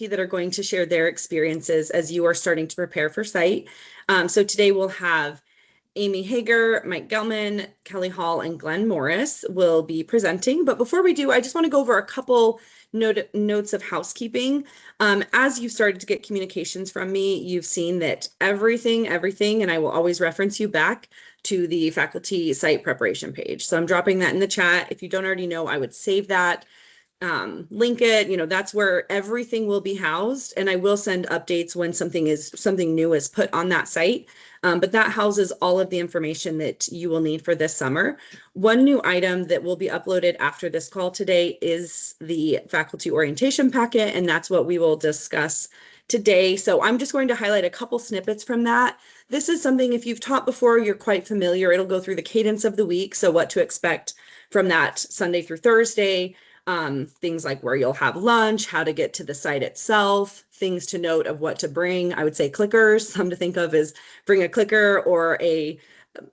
that are going to share their experiences as you are starting to prepare for site. So today we'll have Amy Hager, Mike Gelman, Kelly Hall, and Glenn Morris will be presenting. But before we do, I just want to go over a couple notes of housekeeping. As you've started to get communications from me, you've seen that everything, and I will always reference you back to the faculty site preparation page. So I'm dropping that in the chat. If you don't already know, I would save that. Link it, that's where everything will be housed, and I will send updates when something new is put on that site. But that houses all of the information that you will need for this summer. One new item that will be uploaded after this call today is the faculty orientation packet, and that's what we will discuss today. So I'm just going to highlight a couple snippets from that. This is something, if you've taught before, you're quite familiar. It'll go through the cadence of the week, so what to expect from that Sunday through Thursday. Things like where you'll have lunch, how to get to the site itself, things to note of what to bring. I would say clickers, some to think of is bring a clicker or a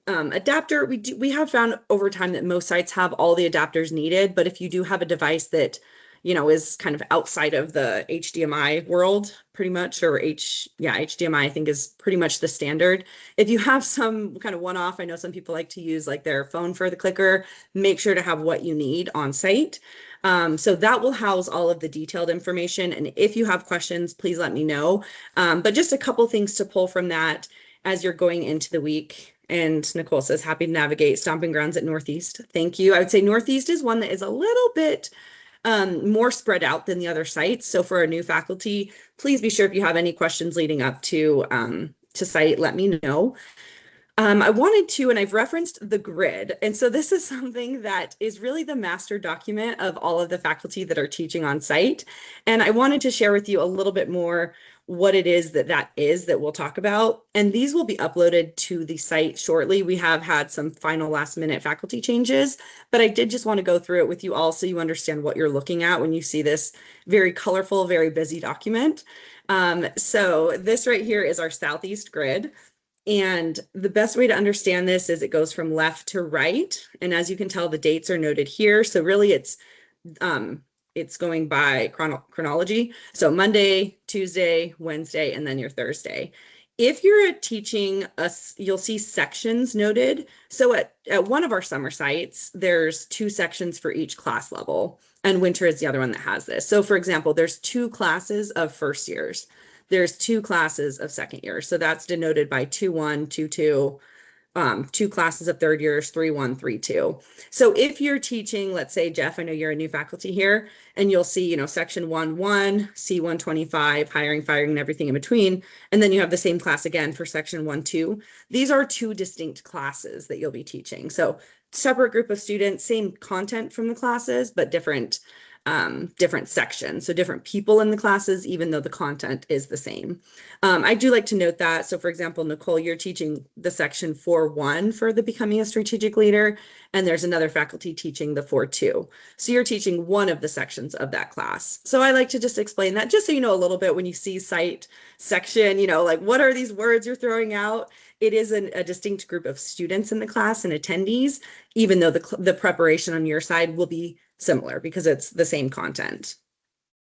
adapter. We have found over time that most sites have all the adapters needed, but if you do have a device that is kind of outside of the HDMI world, pretty much, or HDMI, I think is pretty much the standard. If you have some kind of one-off, I know some people like to use like their phone for the clicker, make sure to have what you need on site. So that will house all of the detailed information. And if you have questions, please let me know. But just a couple things to pull from that as you're going into the week. And Nicole says, happy to navigate stomping grounds at Northeast. Thank you. I would say Northeast is one that is a little bit more spread out than the other sites. So for our new faculty, please be sure if you have any questions leading up to site, let me know. I wanted to, and I've referenced the grid. And so this is something that is really the master document of all of the faculty that are teaching on site. And I wanted to share with you a little bit more what it is that we'll talk about. And these will be uploaded to the site shortly. We have had some final last minute faculty changes, but I did just want to go through it with you all so you understand what you're looking at when you see this very colorful, very busy document. So this right here is our Southeast grid. And the best way to understand this is it goes from left to right. And as you can tell, the dates are noted here. So really it's going by chronology. So Monday, Tuesday, Wednesday, and then your Thursday. If you're teaching us, you'll see sections noted. So at one of our summer sites, there's 2 sections for each class level, and winter is the other one that has this. So for example, there's 2 classes of first years. There's 2 classes of second years. So that's denoted by 2-1, 2-2, 2 classes of third years, 3-1, 3-2. So if you're teaching, let's say, Jeff, I know you're a new faculty here, and you'll see, section 1-1, C125, hiring, firing, and everything in between. And then you have the same class again for section 1-2. These are 2 distinct classes that you'll be teaching. So separate group of students, same content from the classes, but different sections, so different people in the classes, even though the content is the same. I do like to note that. So for example, Nicole, you're teaching the section 4-1 for the Becoming a Strategic Leader, and there's another faculty teaching the 4-2. So you're teaching one of the sections of that class. So I like to just explain that just so you know a little bit when you see site section, like what are these words you're throwing out? It is a distinct group of students in the class and attendees, even though the preparation on your side will be similar because it's the same content.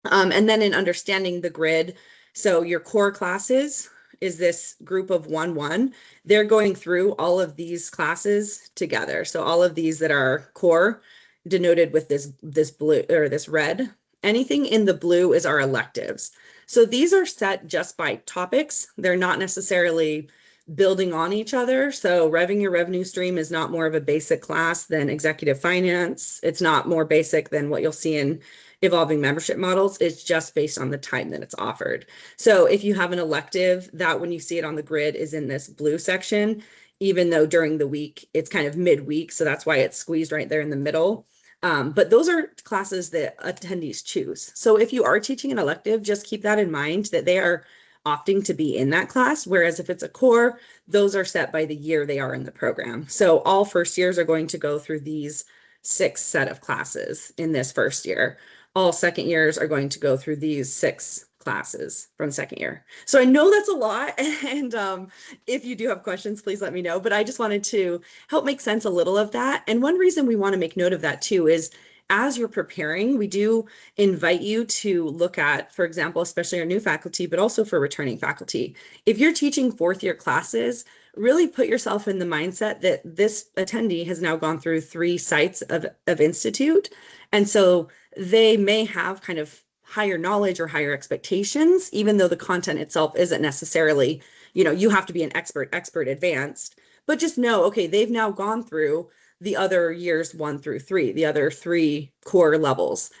And then in understanding the grid, so your core classes is this group of 1-1. They're going through all of these classes together. So all of these that are core denoted with this blue or this red. Anything in the blue is our electives. So these are set just by topics. They're not necessarily building on each other. So revving your revenue stream is not more of a basic class than executive finance. It's not more basic than what you'll see in evolving membership models. It's just based on the time that it's offered. So if you have an elective, that when you see it on the grid is in this blue section, even though during the week it's kind of midweek. So that's why it's squeezed right there in the middle. But those are classes that attendees choose. So if you are teaching an elective, just keep that in mind that they are opting to be in that class. Whereas if it's a core, those are set by the year they are in the program. So all first years are going to go through these 6 set of classes in this first year. All second years are going to go through these 6 classes from second year. So I know that's a lot. And if you do have questions, please let me know. But I just wanted to help make sense a little of that. And one reason we want to make note of that too is as you're preparing, we do invite you to look at, for example, especially our new faculty, but also for returning faculty. If you're teaching fourth year classes, really put yourself in the mindset that this attendee has now gone through 3 sites of Institute. And so they may have kind of higher knowledge or higher expectations, even though the content itself isn't necessarily, you have to be an expert advanced, but just know, okay, they've now gone through the other years 1 through 3, the other 3 core levels.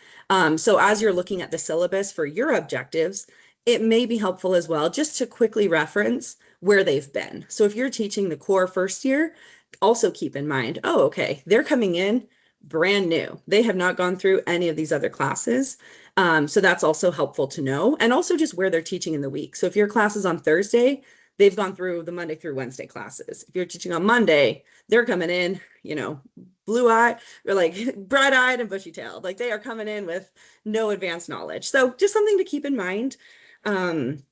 So as you're looking at the syllabus for your objectives, it may be helpful as well just to quickly reference where they've been. So if you're teaching the core first year, also keep in mind, oh, okay, they're coming in brand new. They have not gone through any of these other classes. So that's also helpful to know, and also just where they're teaching in the week. So if your class is on Thursday, they've gone through the Monday through Wednesday classes. If you're teaching on Monday, they're coming in, blue-eyed or like bright-eyed and bushy-tailed. Like they are coming in with no advanced knowledge. So just something to keep in mind. And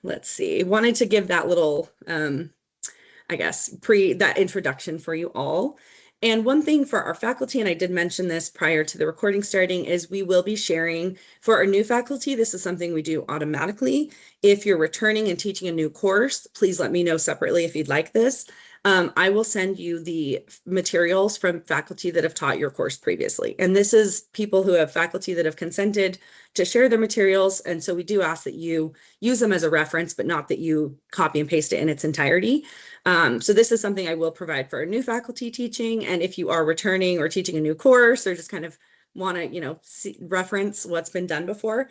let's see, wanted to give that little, I guess, that introduction for you all. And one thing for our faculty, and I did mention this prior to the recording starting, is we will be sharing for our new faculty. This is something we do automatically. If you're returning and teaching a new course, please let me know separately if you'd like this. I will send you the materials from faculty that have taught your course previously. And this is people who have faculty that have consented to share their materials. And so we do ask that you use them as a reference, but not that you copy and paste it in its entirety. So this is something I will provide for a new faculty teaching. And if you are returning or teaching a new course or just kind of want to, reference what's been done before,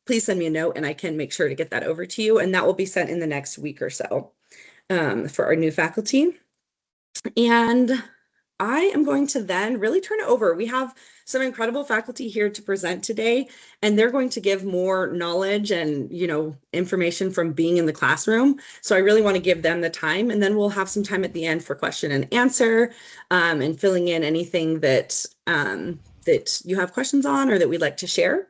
please send me a note and I can make sure to get that over to you. And that will be sent in the next week or so for our new faculty. And I am going to then really turn it over. We have some incredible faculty here to present today, and they're going to give more knowledge and, information from being in the classroom. So I really want to give them the time, and then we'll have some time at the end for question and answer, and filling in anything that you have questions on or that we'd like to share.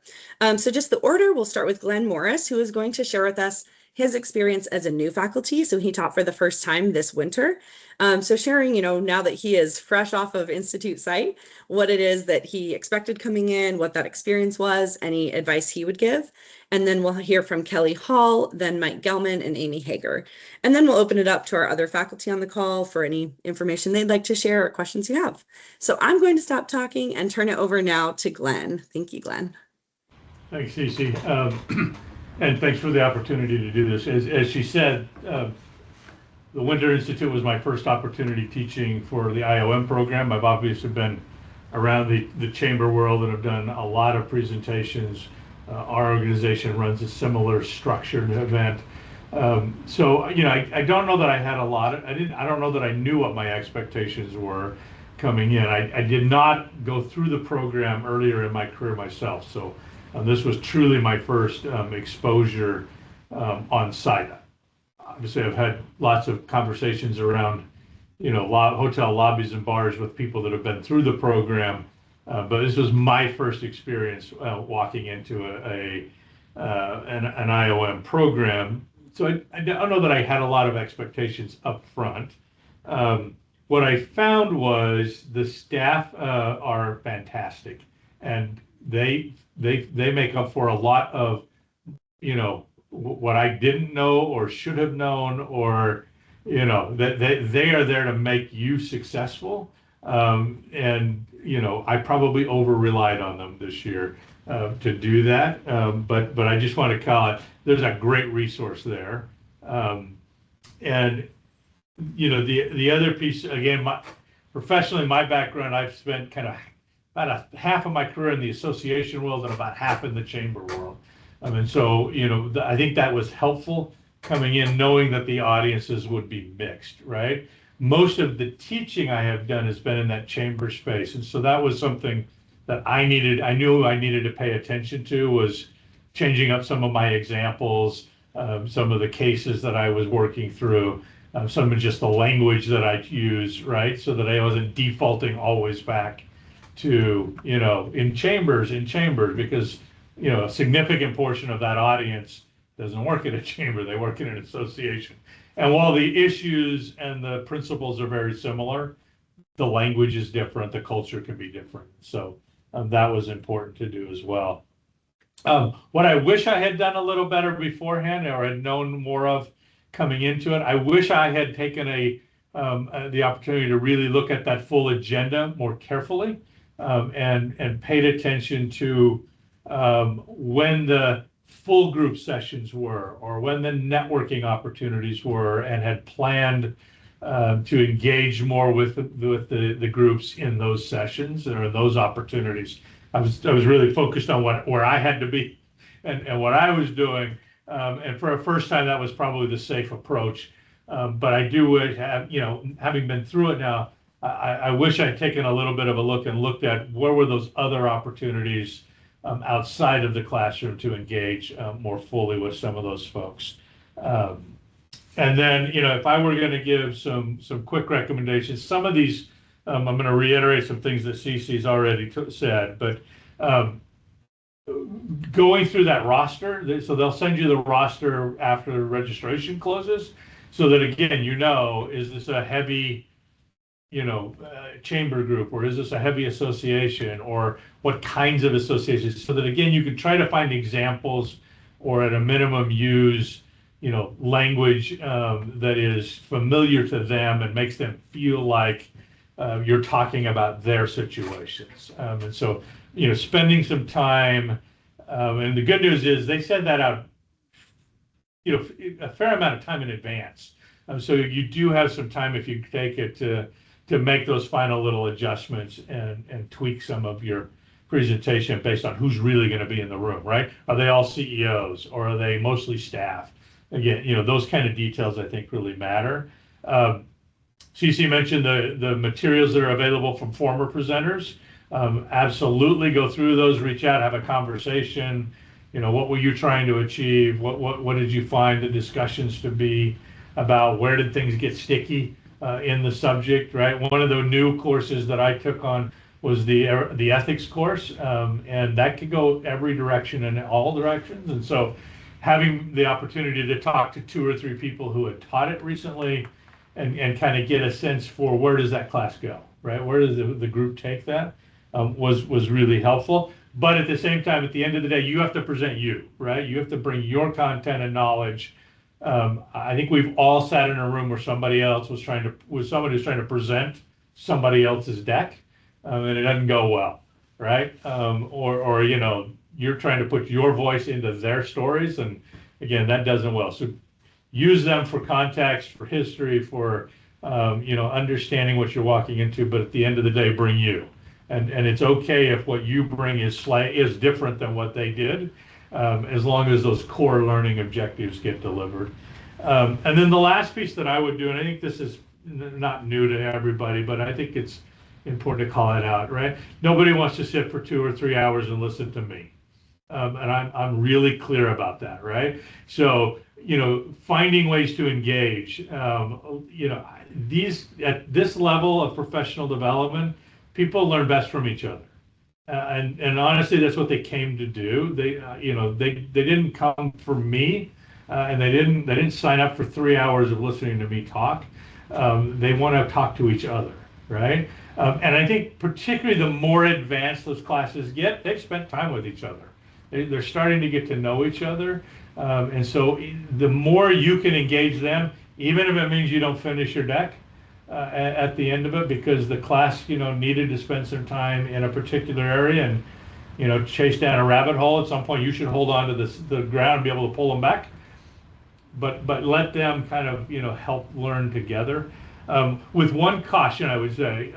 So just the order, we'll start with Glenn Morris, who is going to share with us his experience as a new faculty. So he taught for the first time this winter. So sharing, now that he is fresh off of Institute site, what it is that he expected coming in, what that experience was, any advice he would give. And then we'll hear from Kelly Hall, then Mike Gelman and Amy Hager. And then we'll open it up to our other faculty on the call for any information they'd like to share or questions you have. So I'm going to stop talking and turn it over now to Glenn. Thank you, Glenn. Thanks, Cece. And thanks for the opportunity to do this. As she said, the Winter Institute was my first opportunity teaching for the IOM program. I've obviously been around the chamber world and have done a lot of presentations. Our organization runs a similar structured event. So, I don't know that I had I don't know that I knew what my expectations were coming in. I did not go through the program earlier in my career myself. So this was truly my first exposure on site. Obviously, I've had lots of conversations around, hotel lobbies and bars with people that have been through the program, but this was my first experience walking into an IOM program. So I don't know that I had a lot of expectations up front. What I found was the staff are fantastic, and they make up for a lot of, what I didn't know or should have known, or, that they are there to make you successful. And, I probably over relied on them this year to do that. But I just want to call it, there's a great resource there. And, the other piece, again, professionally, my background, I've spent kind of about half of my career in the association world and about half in the chamber world. And so, I think that was helpful coming in, knowing that the audiences would be mixed, right? Most of the teaching I have done has been in that chamber space. And so that was something that I knew I needed to pay attention to, was changing up some of my examples, some of the cases that I was working through, some of just the language that I use, right? So that I wasn't defaulting always back to, in chambers, because, a significant portion of that audience doesn't work at a chamber, they work in an association. And while the issues and the principles are very similar, the language is different, the culture can be different. So that was important to do as well. What I wish I had done a little better beforehand, or had known more of coming into it, I wish I had taken the opportunity to really look at that full agenda more carefully, and paid attention to when the full group sessions were, or when the networking opportunities were, and had planned to engage more with the groups in those sessions or those opportunities. I was really focused on where I had to be and what I was doing. And for a first time, that was probably the safe approach. But I do wish, having been through it now, I wish I'd taken a little bit of a look and looked at where were those other opportunities outside of the classroom to engage more fully with some of those folks. And then, if I were going to give some quick recommendations, some of these, I'm going to reiterate some things that Cece's already said, but going through that roster, so they'll send you the roster after registration closes, so that again, is this a heavy, chamber group, or is this a heavy association, or what kinds of associations, so that again, you can try to find examples, or at a minimum use language that is familiar to them and makes them feel like you're talking about their situations. And so, spending some time, and the good news is they send that out, a fair amount of time in advance. So you do have some time, if you take it, to make those final little adjustments and tweak some of your presentation based on who's really going to be in the room, right? Are they all CEOs, or are they mostly staff? Again, those kind of details I think really matter. Cece mentioned the materials that are available from former presenters. Absolutely go through those, reach out, have a conversation. What were you trying to achieve? What did you find the discussions to be about? Where did things get sticky in the subject, right? One of the new courses that I took on was the ethics course, and that could go every direction and all directions. And so having the opportunity to talk to 2 or 3 people who had taught it recently and kind of get a sense for where does that class go, right? Where does the group take that was really helpful. But at the same time, at the end of the day, you have to present you, right? You have to bring your content and knowledge. I think we've all sat in a room where somebody who's trying to present somebody else's deck, and it doesn't go well, right? Or you're trying to put your voice into their stories, and again, that doesn't well. So use them for context, for history, for understanding what you're walking into. But at the end of the day, bring you, and it's okay if what you bring is different than what they did, as long as those core learning objectives get delivered. And then the last piece that I would do, and I think this is not new to everybody, but I think it's important to call it out, right? Nobody wants to sit for 2 or 3 hours and listen to me. And I'm really clear about that, right? So, finding ways to engage, at this level of professional development, people learn best from each other. And honestly, that's what they came to do. They didn't come for me, and they didn't sign up for 3 hours of listening to me talk. They want to talk to each other, right? And I think particularly the more advanced those classes get, they've spent time with each other. They're starting to get to know each other. And so the more you can engage them, even if it means you don't finish your deck at the end of it, because the class, needed to spend some time in a particular area and, chase down a rabbit hole, at some point you should hold on to the ground and be able to pull them back. But let them kind of, help learn together. With one caution, I would say,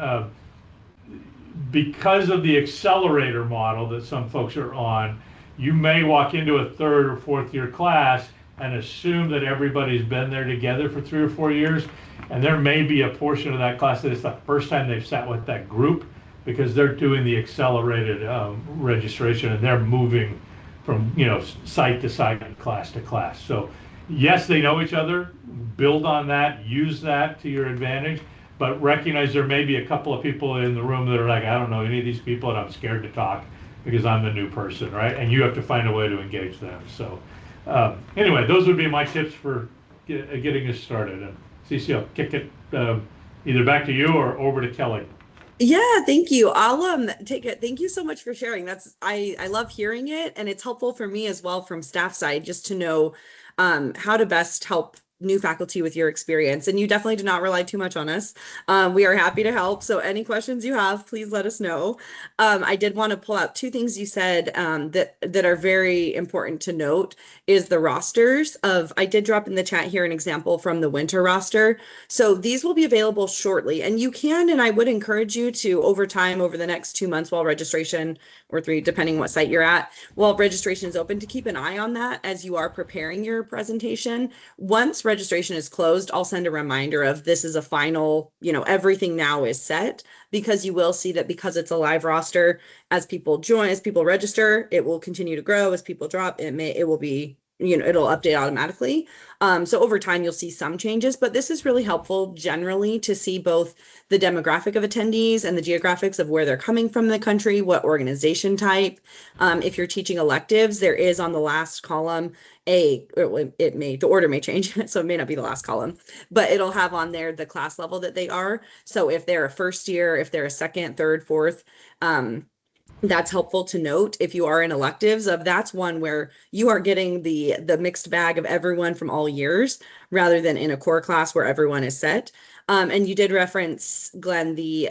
because of the accelerator model that some folks are on, you may walk into a 3rd or 4th year class and assume that everybody's been there together for 3 or 4 years, and there may be a portion of that class that it's the first time they've sat with that group, because they're doing the accelerated registration, and they're moving from site to site and class to class. So yes, they know each other, build on that, use that to your advantage, but recognize there may be a couple of people in the room that are like, I don't know any of these people and I'm scared to talk because I'm the new person, right? And you have to find a way to engage them. So anyway, those would be my tips for getting us started. And Cece, I'll kick it either back to you or over to Kelly. Yeah, thank you. I'll take it. Thank you so much for sharing. I love hearing it, and it's helpful for me as well from staff side just to know how to best help new faculty with your experience. And you definitely do not rely too much on us. We are happy to help. So any questions you have, please let us know. I did want to pull out two things you said that are very important to note is the rosters of, I did drop in the chat here an example from the winter roster. So these will be available shortly, and you can, and I would encourage you to over time, over the next 2 months while registration, or 3, depending what site you're at, while registration is open, to keep an eye on that as you are preparing your presentation. Once registration is closed, I'll send a reminder of this is a final, everything now is set, because you will see that because it's a live roster, as people join, as people register, it will continue to grow. As people drop, it will be, it'll update automatically. So over time, you'll see some changes, but this is really helpful generally to see both the demographic of attendees and the geographics of where they're coming from in the country, what organization type. If you're teaching electives, there is on the last column the order may change, so it may not be the last column, but it'll have on there the class level that they are. So if they're a first year, if they're a second, third, fourth, that's helpful to note. If you are in electives, that's one where you are getting the mixed bag of everyone from all years, rather than in a core class where everyone is set. And you did reference, Glenn, the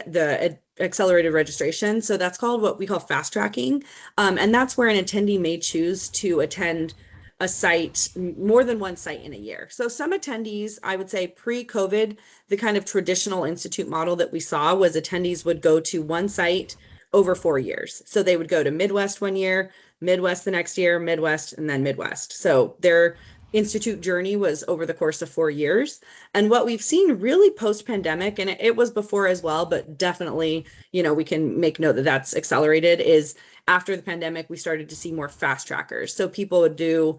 accelerated registration. So that's called what we call fast tracking. And that's where an attendee may choose to attend a site, more than one site in a year. So some attendees, I would say pre-COVID, the kind of traditional institute model that we saw was attendees would go to one site over 4 years. So they would go to Midwest one year, Midwest the next year, Midwest, and then Midwest. So their institute journey was over the course of 4 years. And what we've seen really post-pandemic, and it was before as well, but definitely, we can make note that that's accelerated, is after the pandemic, we started to see more fast trackers. So people would do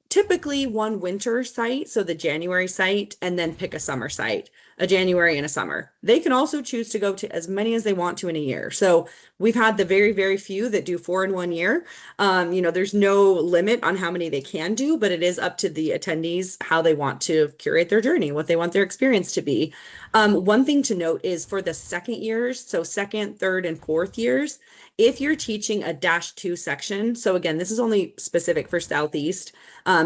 typically one winter site, so the January site, and then pick a summer site, a January and a summer. They can also choose to go to as many as they want to in a year. So we've had the very, very few that do 4 in 1 year. There's no limit on how many they can do, but it is up to the attendees how they want to curate their journey, what they want their experience to be. One thing to note is for the second years, so second, third, and fourth years, if you're teaching a -2 section, so again, this is only specific for Southeast,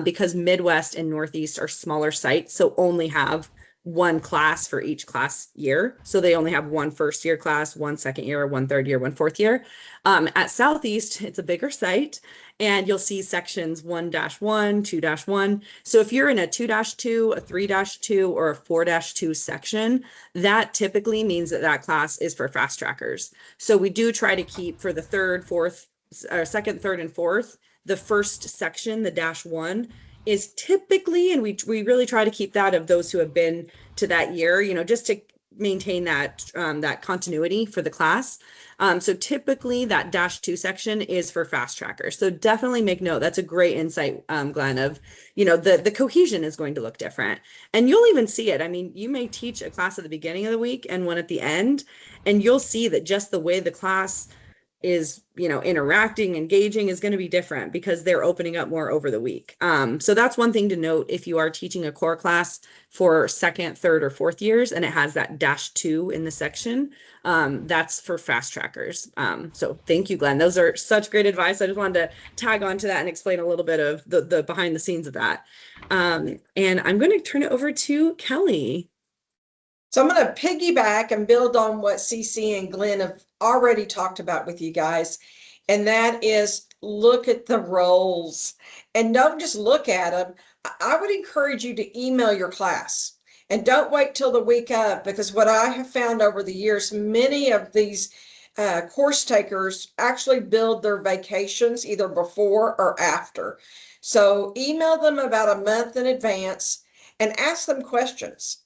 because Midwest and Northeast are smaller sites, so only have one class for each class year. So they only have one first year class, one second year, one third year, one fourth year. At Southeast, it's a bigger site, and you'll see sections 1-1, 2-1. So if you're in a 2-2, a 3-2, or a 4-2 section, that typically means that class is for fast trackers. So we do try to keep for the third, fourth, or second, third, and fourth, the first section, the -1, is typically, and we really try to keep that of those who have been to that year, just to maintain that continuity for the class. So typically that -2 section is for fast trackers. So definitely make note. That's a great insight, Glenn, of, the cohesion is going to look different. And you'll even see it. I mean, you may teach a class at the beginning of the week and one at the end, and you'll see that just the way the class is, interacting, engaging is going to be different because they're opening up more over the week. So that's one thing to note if you are teaching a core class for second, third, or fourth years, and it has that -2 in the section, that's for fast trackers. So thank you, Glenn. Those are such great advice. I just wanted to tag on to that and explain a little bit of the behind the scenes of that. And I'm going to turn it over to Kelly. So I'm going to piggyback and build on what CC and Glenn have already talked about with you guys. And that is look at the roles and don't just look at them. I would encourage you to email your class and don't wait till the week of, because what I have found over the years, many of these course takers actually build their vacations either before or after. So email them about a month in advance and ask them questions.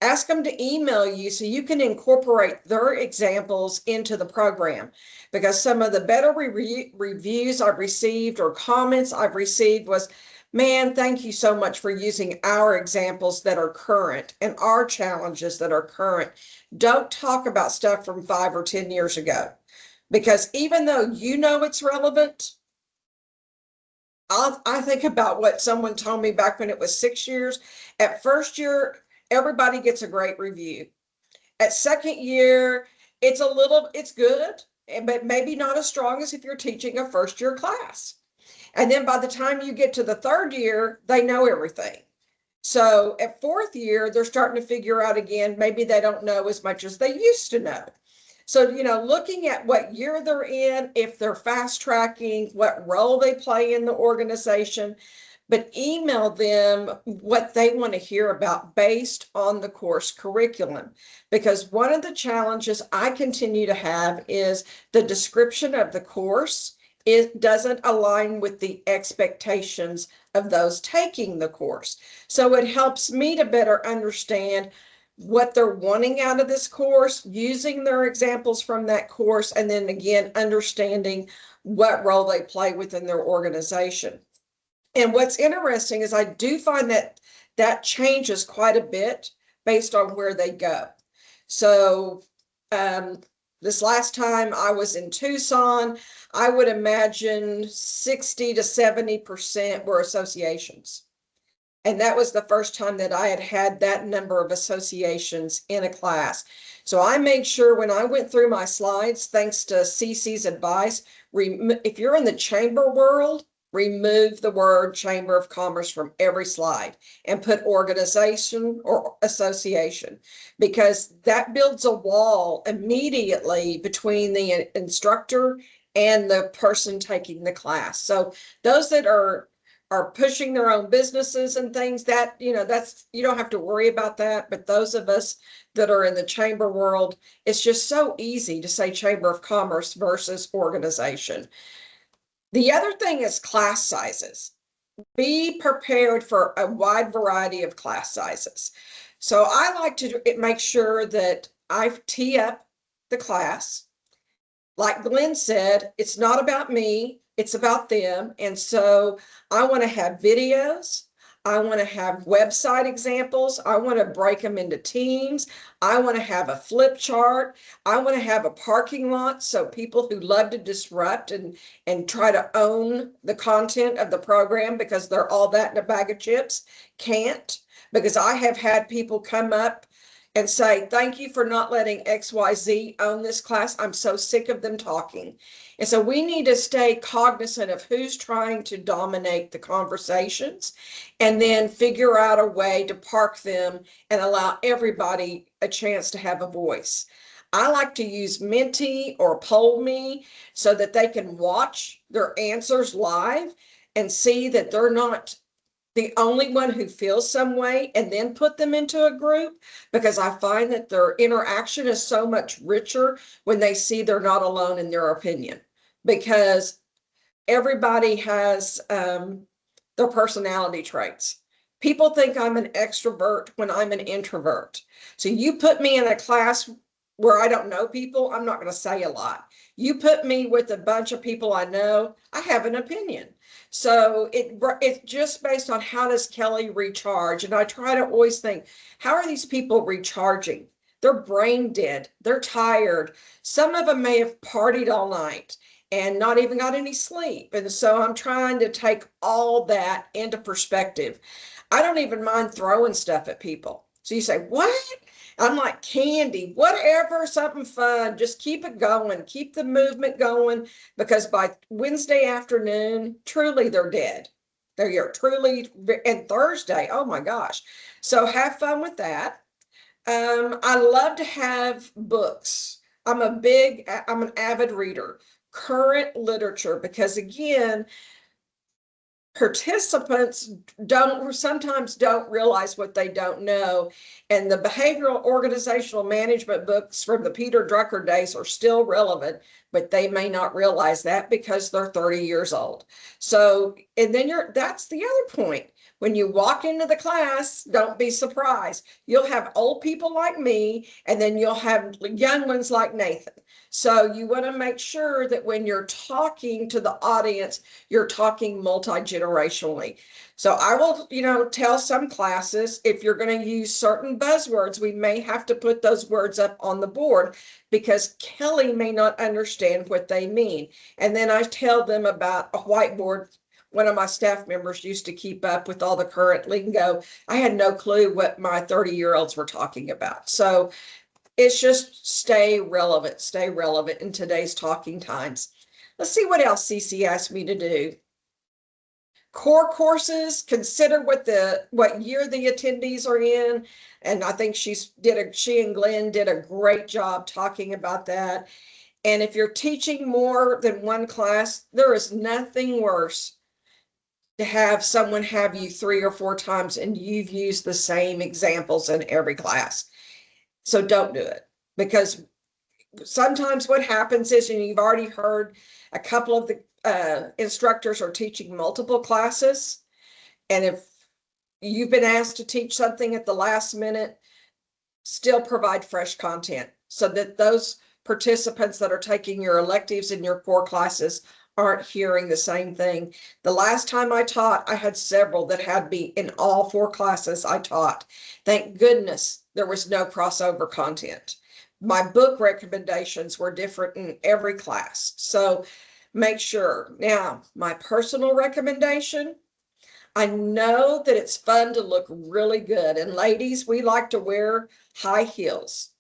Ask them to email you so you can incorporate their examples into the program, because some of the better reviews I've received or comments I've received was, man, thank you so much for using our examples that are current and our challenges that are current. Don't talk about stuff from 5 or 10 years ago, because even though it's relevant, I think about what someone told me back when it was 6 years. At first year, everybody gets a great review. At second year, it's good, but maybe not as strong as if you're teaching a first year class. And then by the time you get to the third year, they know everything. So at fourth year, they're starting to figure out again, maybe they don't know as much as they used to know. So, looking at what year they're in, if they're fast tracking, what role they play in the organization, but email them what they want to hear about based on the course curriculum. Because one of the challenges I continue to have is the description of the course. It doesn't align with the expectations of those taking the course. So it helps me to better understand what they're wanting out of this course, using their examples from that course, and then again, understanding what role they play within their organization. And what's interesting is I do find that that changes quite a bit based on where they go. So this last time I was in Tucson, I would imagine 60 to 70% were associations. And that was the first time that I had that number of associations in a class. So I made sure when I went through my slides, thanks to CC's advice, if you're in the chamber world, remove the word Chamber of Commerce from every slide and put organization or association, because that builds a wall immediately between the instructor and the person taking the class. So those that are pushing their own businesses and things, that that's, you don't have to worry about that. But those of us that are in the chamber world, it's just so easy to say Chamber of Commerce versus organization. The other thing is class sizes. Be prepared for a wide variety of class sizes. So I like to make sure that I tee up the class. Like Glenn said, it's not about me, it's about them. And so I want to have videos. I want to have website examples. I want to break them into teams. I want to have a flip chart. I want to have a parking lot so people who love to disrupt and try to own the content of the program because they're all that in a bag of chips can't. Because I have had people come up and say, thank you for not letting XYZ own this class. I'm so sick of them talking. And so we need to stay cognizant of who's trying to dominate the conversations and then figure out a way to park them and allow everybody a chance to have a voice. I like to use Menti or PollMe so that they can watch their answers live and see that they're not the only one who feels some way, and then put them into a group, because I find that their interaction is so much richer when they see they're not alone in their opinion, because everybody has their personality traits. People think I'm an extrovert when I'm an introvert. So you put me in a class where I don't know people, I'm not going to say a lot. You put me with a bunch of people I know, I have an opinion. So it's just based on how does Kelly recharge? And I try to always think, how are these people recharging? They're brain dead. They're tired. Some of them may have partied all night and not even got any sleep. And so I'm trying to take all that into perspective. I don't even mind throwing stuff at people. So you say, what? I'm like, candy, whatever, something fun. Just keep it going. Keep the movement going, because by Wednesday afternoon, truly they're dead. They're truly, and Thursday, oh my gosh. So have fun with that. I love to have books. I'm an avid reader. Current literature, because again, participants sometimes don't realize what they don't know. And the behavioral organizational management books from the Peter Drucker days are still relevant, but they may not realize that because they're 30 years old. So, and then that's the other point. When you walk into the class, don't be surprised. You'll have old people like me, and then you'll have young ones like Nathan. So you want to make sure that when you're talking to the audience, you're talking multi-generationally. So I will, tell some classes, if you're going to use certain buzzwords, we may have to put those words up on the board because Kelly may not understand what they mean. And then I tell them about a whiteboard one of my staff members used to keep up with all the current lingo. I had no clue what my 30-year-olds were talking about. So it's just stay relevant in today's talking times. Let's see what else CC asked me to do. Core courses, consider what year the attendees are in. And I think she and Glenn did a great job talking about that. And if you're teaching more than one class, there is nothing worse to have someone have you 3 or 4 times and you've used the same examples in every class. So don't do it, because sometimes what happens is, and you've already heard a couple of the instructors are teaching multiple classes. And if you've been asked to teach something at the last minute, still provide fresh content so that those participants that are taking your electives and your core classes aren't hearing the same thing. The last time I taught, I had several that had me in all 4 classes I taught. Thank goodness there was no crossover content. My book recommendations were different in every class. So make sure. Now, my personal recommendation, I know that it's fun to look really good. And ladies, we like to wear high heels.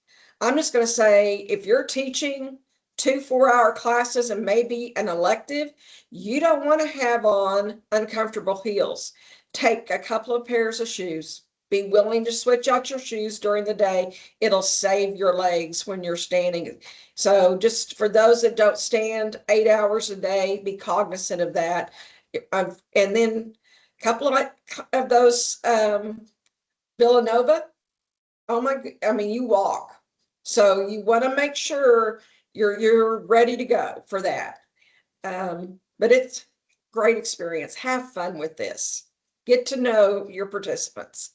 I'm just going to say, if you're teaching 2 4-hour classes and maybe an elective, you don't want to have on uncomfortable heels. Take a couple of pairs of shoes. Be willing to switch out your shoes during the day. It'll save your legs when you're standing. So just for those that don't stand 8 hours a day, be cognizant of that. And then a couple of those Villanova, I mean, you walk. So you want to make sure you're ready to go for that. But it's great experience. Have fun with this. Get to know your participants.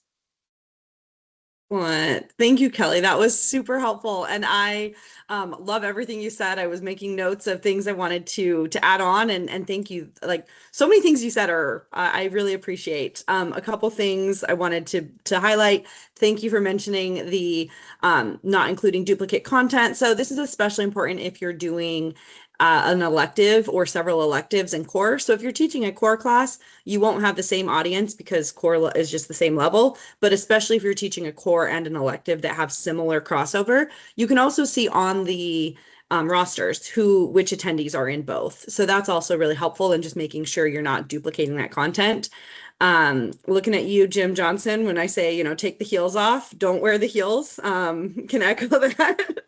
Excellent. Thank you, Kelly. That was super helpful. And I love everything you said. I was making notes of things I wanted to add on, and thank you. Like, so many things you said are I really appreciate. A couple things I wanted to highlight. Thank you for mentioning the not including duplicate content. So this is especially important if you're doing an elective or several electives in core. So if you're teaching a core class, you won't have the same audience because core is just the same level. But especially if you're teaching a core and an elective that have similar crossover, you can also see on the rosters which attendees are in both. So that's also really helpful in just making sure you're not duplicating that content. Looking at you, Jim Johnson, when I say, take the heels off, don't wear the heels, can echo that.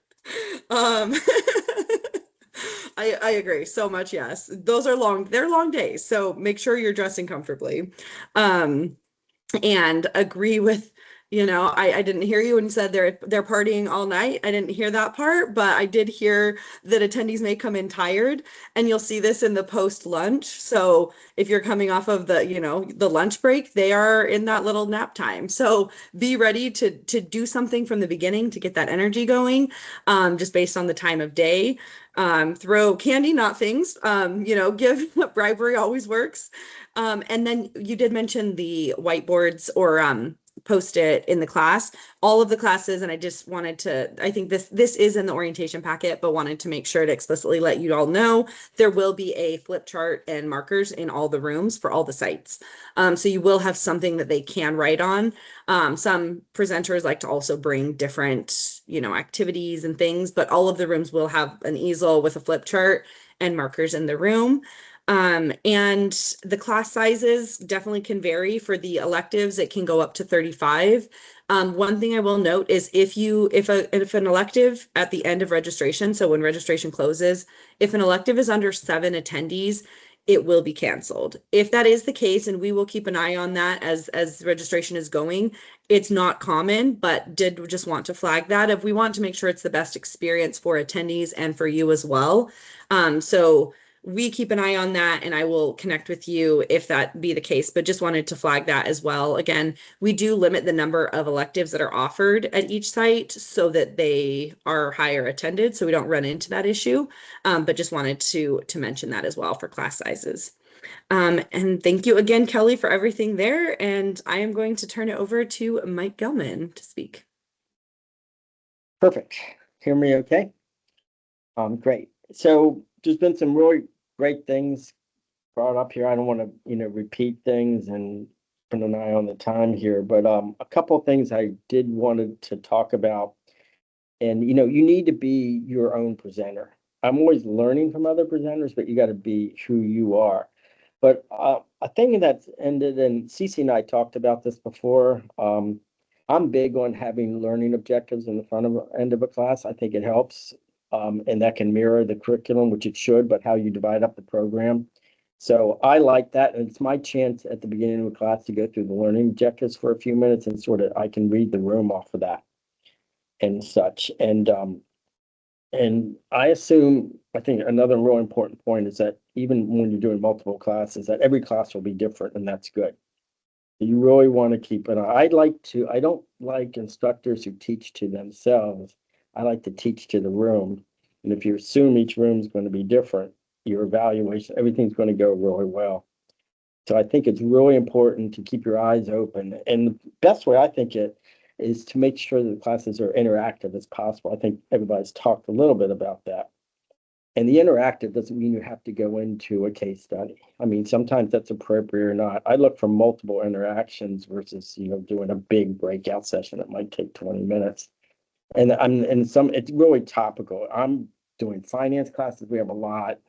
I agree so much. Yes. They're long days. So make sure you're dressing comfortably. And agree with, I didn't hear you when you said they're partying all night. I didn't hear that part, but I did hear that attendees may come in tired, and you'll see this in the post lunch. So if you're coming off of the lunch break, they are in that little nap time. So be ready to do something from the beginning to get that energy going, just based on the time of day. Throw candy, not things, give bribery always works. And then you did mention the whiteboards or post it in the class, all of the classes. And I just wanted I think this is in the orientation packet, but wanted to make sure to explicitly let you all know there will be a flip chart and markers in all the rooms for all the sites. So you will have something that they can write on. Some presenters like to also bring different, activities and things, but all of the rooms will have an easel with a flip chart and markers in the room. And the class sizes definitely can vary. For the electives, it can go up to 35. One thing I will note is if an elective at the end of registration, so when registration closes, if an elective is under 7 attendees, it will be canceled. If that is the case, and we will keep an eye on that as registration is going, it's not common, but did just want to flag that if we want to make sure it's the best experience for attendees and for you as well. So we keep an eye on that, and I will connect with you if that be the case, but just wanted to flag that as well. Again, we do limit the number of electives that are offered at each site so that they are higher attended, so we don't run into that issue. But just wanted to mention that as well for class sizes. And thank you again, Kelly, for everything there. And I am going to turn it over to Mike Gelman to speak. Perfect. Hear me okay? Great. So there's been some really great things brought up here. I don't want to, repeat things and put an eye on the time here, but a couple of things I did wanted to talk about. And you need to be your own presenter. I'm always learning from other presenters, but you got to be who you are. But a thing that's ended, and Cece and I talked about this before. I'm big on having learning objectives in the front of end of a class. I think it helps, and that can mirror the curriculum, which it should, but how you divide up the program. So I like that, and it's my chance at the beginning of a class to go through the learning objectives for a few minutes, and sort of I can read the room off of that and such. And I assume, I think another real important point is that even when you're doing multiple classes, that every class will be different, and that's good. You really want to keep an eye. I don't like instructors who teach to themselves. I like to teach to the room. And if you assume each room is going to be different, your evaluation, everything's going to go really well. So I think it's really important to keep your eyes open. And the best way I think it is to make sure that the classes are interactive as possible. I think everybody's talked a little bit about that. And the interactive doesn't mean you have to go into a case study. I mean, sometimes that's appropriate or not. I look for multiple interactions versus, doing a big breakout session that might take 20 minutes. And it's really topical. I'm doing finance classes. We have a lot,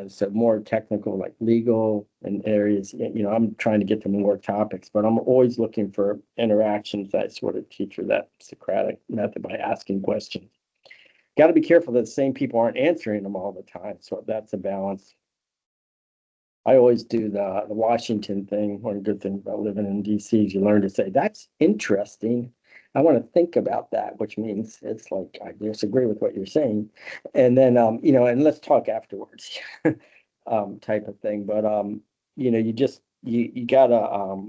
so more technical, like legal and areas, I'm trying to get to more topics, but I'm always looking for interactions that sort of teach that Socratic method by asking questions. Got to be careful that the same people aren't answering them all the time. So that's a balance. I always do the Washington thing. One good thing about living in DC is you learn to say, that's interesting. I want to think about that, which means it's like, I disagree with what you're saying. And then, and let's talk afterwards, type of thing. But, you gotta,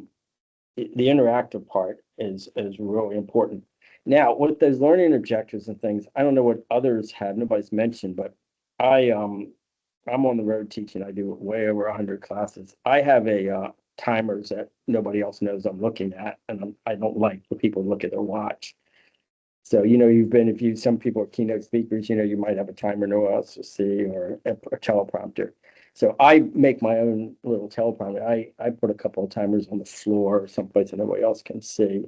the interactive part is really important. Now, with those learning objectives and things, I don't know what others have, nobody's mentioned, but I'm on the road teaching. I do way over 100 classes. I have a timers that nobody else knows I'm looking at, and I don't like when people look at their watch. So, some people are keynote speakers, you might have a timer no one else will see, or a teleprompter. So I make my own little teleprompter. I put a couple of timers on the floor or someplace that nobody else can see.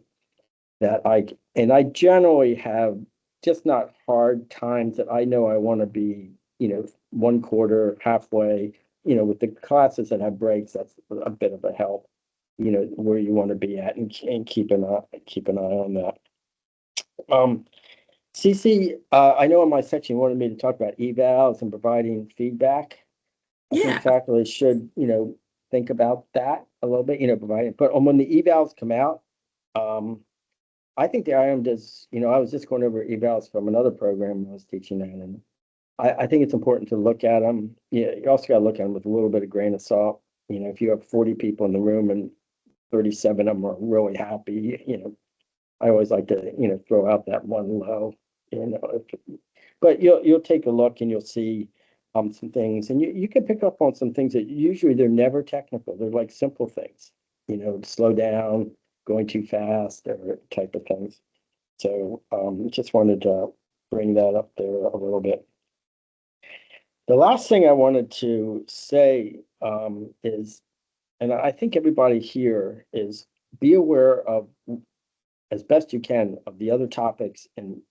And I generally have just not hard times that I know I want to be, 1/4, halfway, with the classes that have breaks, that's a bit of a help, where you want to be at, and keep an eye on that. Cece, I know in my section you wanted me to talk about evals and providing feedback. I Yeah. think faculty should, think about that a little bit, providing, but when the evals come out, I think the IM does, I was just going over evals from another program I was teaching in, and I think it's important to look at them. Yeah, you also got to look at them with a little bit of grain of salt. If you have 40 people in the room and 37 of them are really happy, I always like to, throw out that one low, but you'll take a look and you'll see some things, and you can pick up on some things that usually they're never technical. They're like simple things, slow down, going too fast, or type of things. So just wanted to bring that up there a little bit. The last thing I wanted to say is, and I think everybody here is, be aware of, as best you can, of the other topics and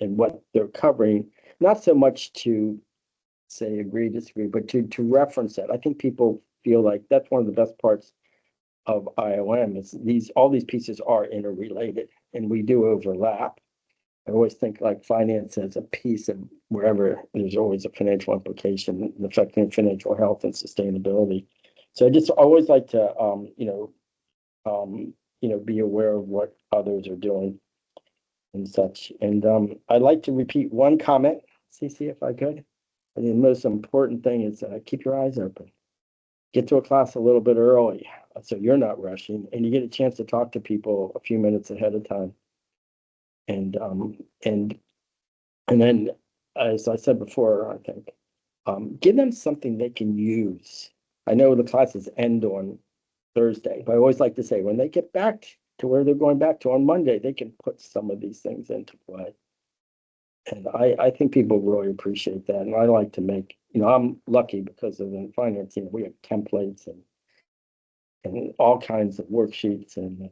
what they're covering. Not so much to say agree, disagree, but to reference that. I think people feel like that's one of the best parts of IOM is all these pieces are interrelated, and we do overlap. I always think like finance as a piece of wherever there's always a financial implication affecting financial health and sustainability. So I just always like to be aware of what others are doing and such. And I'd like to repeat one comment, Cece, if I could. I think the most important thing is keep your eyes open. Get to a class a little bit early so you're not rushing, and you get a chance to talk to people a few minutes ahead of time. And then, as I said before, I think, give them something they can use. I know the classes end on Thursday, but I always like to say when they get back to where they're going back to on Monday, they can put some of these things into play. And I think people really appreciate that. And I like to make, I'm lucky because of the finance team. We have templates and all kinds of worksheets and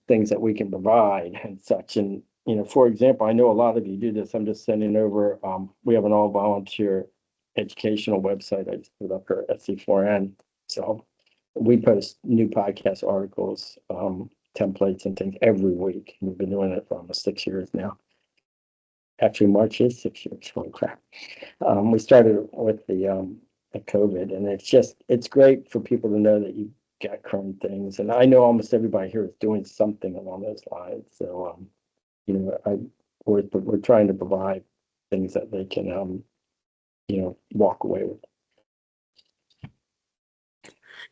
things that we can provide and such. And for example, I know a lot of you do this. I'm just sending over. We have an all volunteer educational website. I just put up here, SC4N. So we post new podcast articles, templates, and things every week. We've been doing it for almost 6 years now. Actually, March is 6 years. Holy crap! We started with the COVID, and it's great for people to know that you got current things. And I know almost everybody here is doing something along those lines. So, we're trying to provide things that they can, walk away with.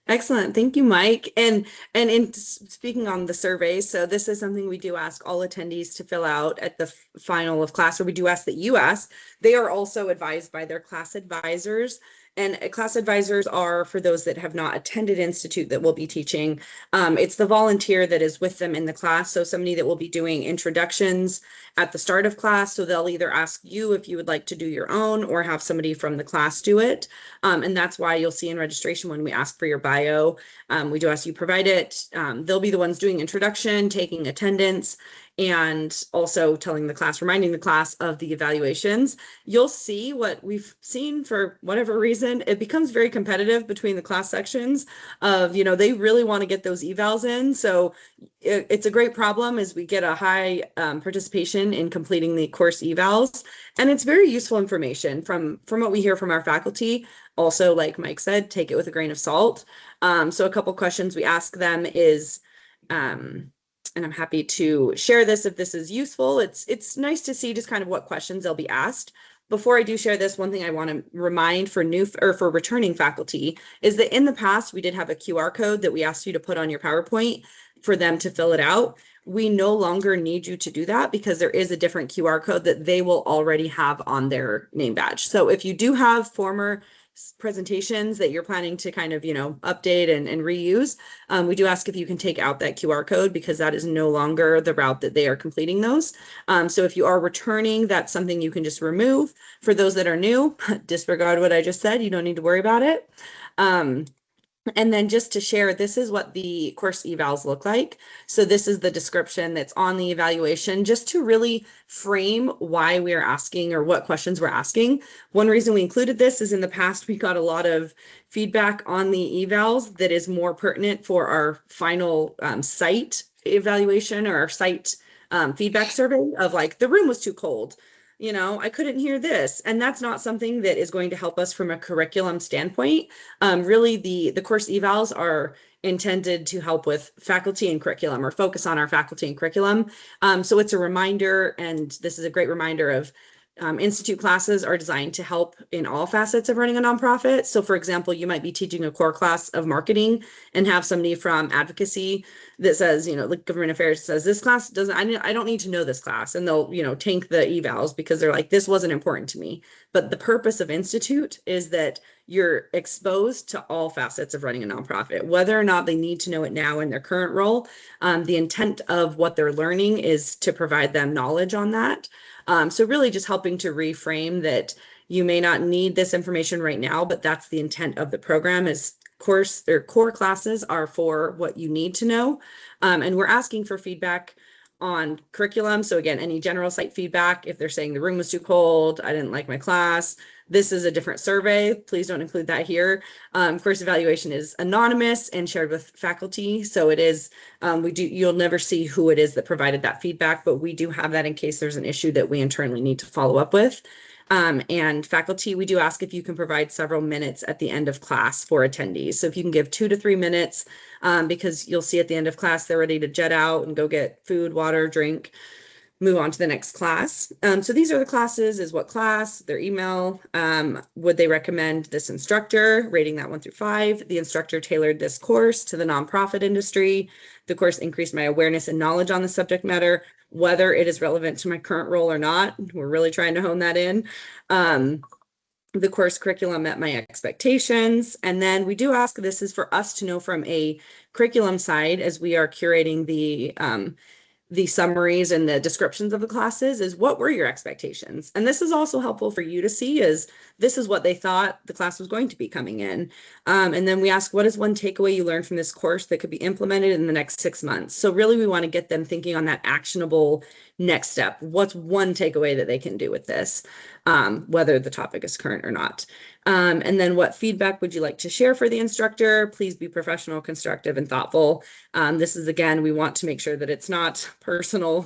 Excellent. Thank you, Mike. And in speaking on the survey, so this is something we do ask all attendees to fill out at the final of class, or we do ask that you ask. They are also advised by their class advisors. And class advisors are for those that have not attended Institute that will be teaching. It's the volunteer that is with them in the class. So somebody that will be doing introductions at the start of class. So they'll either ask you if you would like to do your own or have somebody from the class do it. And that's why you'll see in registration when we ask for your bio, we do ask you provide it. They'll be the ones doing introduction, taking attendance, and also telling the class, reminding the class of the evaluations. You'll see what we've seen for whatever reason. It becomes very competitive between the class sections of, they really want to get those evals in. So it's a great problem as we get a high participation in completing the course evals. And it's very useful information from what we hear from our faculty. Also, like Mike said, take it with a grain of salt. So a couple questions we ask them is, and I'm happy to share this if this is useful. It's nice to see just kind of what questions they'll be asked. Before I do share this, one thing I want to remind for for returning faculty is that in the past, we did have a QR code that we asked you to put on your PowerPoint for them to fill it out. We no longer need you to do that because there is a different QR code that they will already have on their name badge. So if you do have former presentations that you're planning to kind of, update and reuse, we do ask if you can take out that QR code because that is no longer the route that they are completing those. So if you are returning, that's something you can just remove. For those that are new, disregard what I just said. You don't need to worry about it. And then just to share, this is what the course evals look like. So this is the description that's on the evaluation, just to really frame why we're asking or what questions we're asking. One reason we included this is in the past, we got a lot of feedback on the evals that is more pertinent for our final site evaluation or our site feedback survey of like, the room was too cold. I couldn't hear this. And that's not something that is going to help us from a curriculum standpoint. Really, the course evals are intended to help with faculty and curriculum or focus on our faculty and curriculum. So it's a reminder, and this is a great reminder of Institute classes are designed to help in all facets of running a nonprofit. So for example, you might be teaching a core class of marketing and have somebody from advocacy that says, like government affairs says, this class doesn't, I don't need to know this class. And they'll, tank the evals because they're like, this wasn't important to me. But the purpose of Institute is that you're exposed to all facets of running a nonprofit, whether or not they need to know it now in their current role. The intent of what they're learning is to provide them knowledge on that. So really just helping to reframe that you may not need this information right now, but that's the intent of the program is core classes are for what you need to know. And we're asking for feedback on curriculum. So again, any general site feedback, if they're saying the room was too cold, I didn't like my class, this is a different survey. Please don't include that here. Course evaluation is anonymous and shared with faculty. So it is, you'll never see who it is that provided that feedback, but we do have that in case there's an issue that we internally need to follow up with. And faculty, we do ask if you can provide several minutes at the end of class for attendees. So if you can give 2 to 3 minutes, because you'll see at the end of class, they're ready to jet out and go get food, water, drink, move on to the next class. So these are the classes, is what class, their email, would they recommend this instructor, rating that 1 through 5. The instructor tailored this course to the nonprofit industry. The course increased my awareness and knowledge on the subject matter, whether it is relevant to my current role or not. We're really trying to hone that in. The course curriculum met my expectations. And then we do ask, this is for us to know from a curriculum side as we are curating the the summaries and the descriptions of the classes is what were your expectations? And this is also helpful for you to see is this is what they thought the class was going to be coming in. And then we ask, what is one takeaway you learned from this course that could be implemented in the next 6 months? So really we want to get them thinking on that actionable next step. What's one takeaway that they can do with this, whether the topic is current or not? And then what feedback would you like to share for the instructor? Please be professional, constructive, and thoughtful. This is, again, we want to make sure that it's not personal,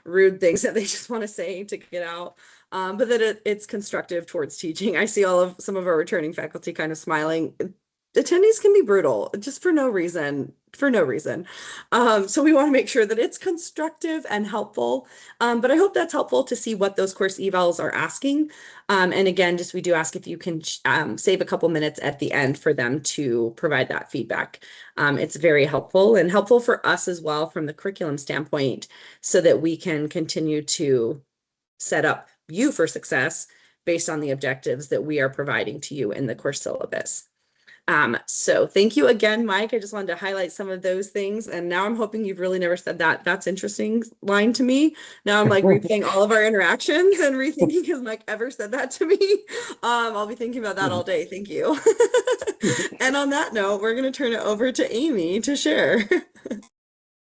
rude things that they just want to say to get out, but that it's constructive towards teaching. I see some of our returning faculty kind of smiling. Attendees can be brutal just for no reason. So we want to make sure that it's constructive and helpful. But I hope that's helpful to see what those course evals are asking. And again, we do ask if you can save a couple minutes at the end for them to provide that feedback. It's very helpful and helpful for us as well from the curriculum standpoint, so that we can continue to set up you for success based on the objectives that we are providing to you in the course syllabus. So thank you again, Mike. I just wanted to highlight some of those things. And now I'm hoping you've really never said that. That's interesting line to me. Now I'm like replaying all of our interactions and rethinking, has Mike ever said that to me? I'll be thinking about that all day. Thank you. And on that note, we're going to turn it over to Amy to share.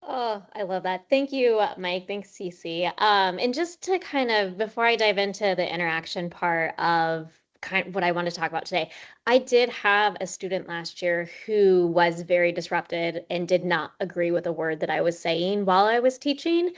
Oh, I love that. Thank you, Mike. Thanks, Cece. And just to kind of, before I dive into the interaction part of kind of what I want to talk about today, I did have a student last year who was very disrupted and did not agree with a word that I was saying while I was teaching.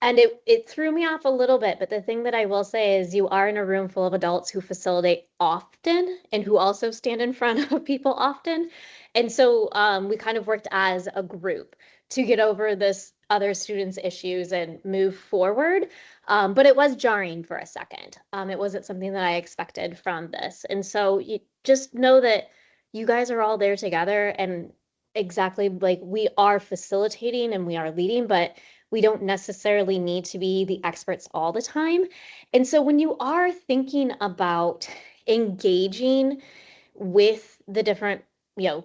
And it threw me off a little bit. But the thing that I will say is you are in a room full of adults who facilitate often and who also stand in front of people often. And so we kind of worked as a group to get over this other students' issues and move forward. But it was jarring for a second. It wasn't something that I expected from this. And so you just know that you guys are all there together, and exactly like we are facilitating and we are leading, but we don't necessarily need to be the experts all the time. And so when you are thinking about engaging with the different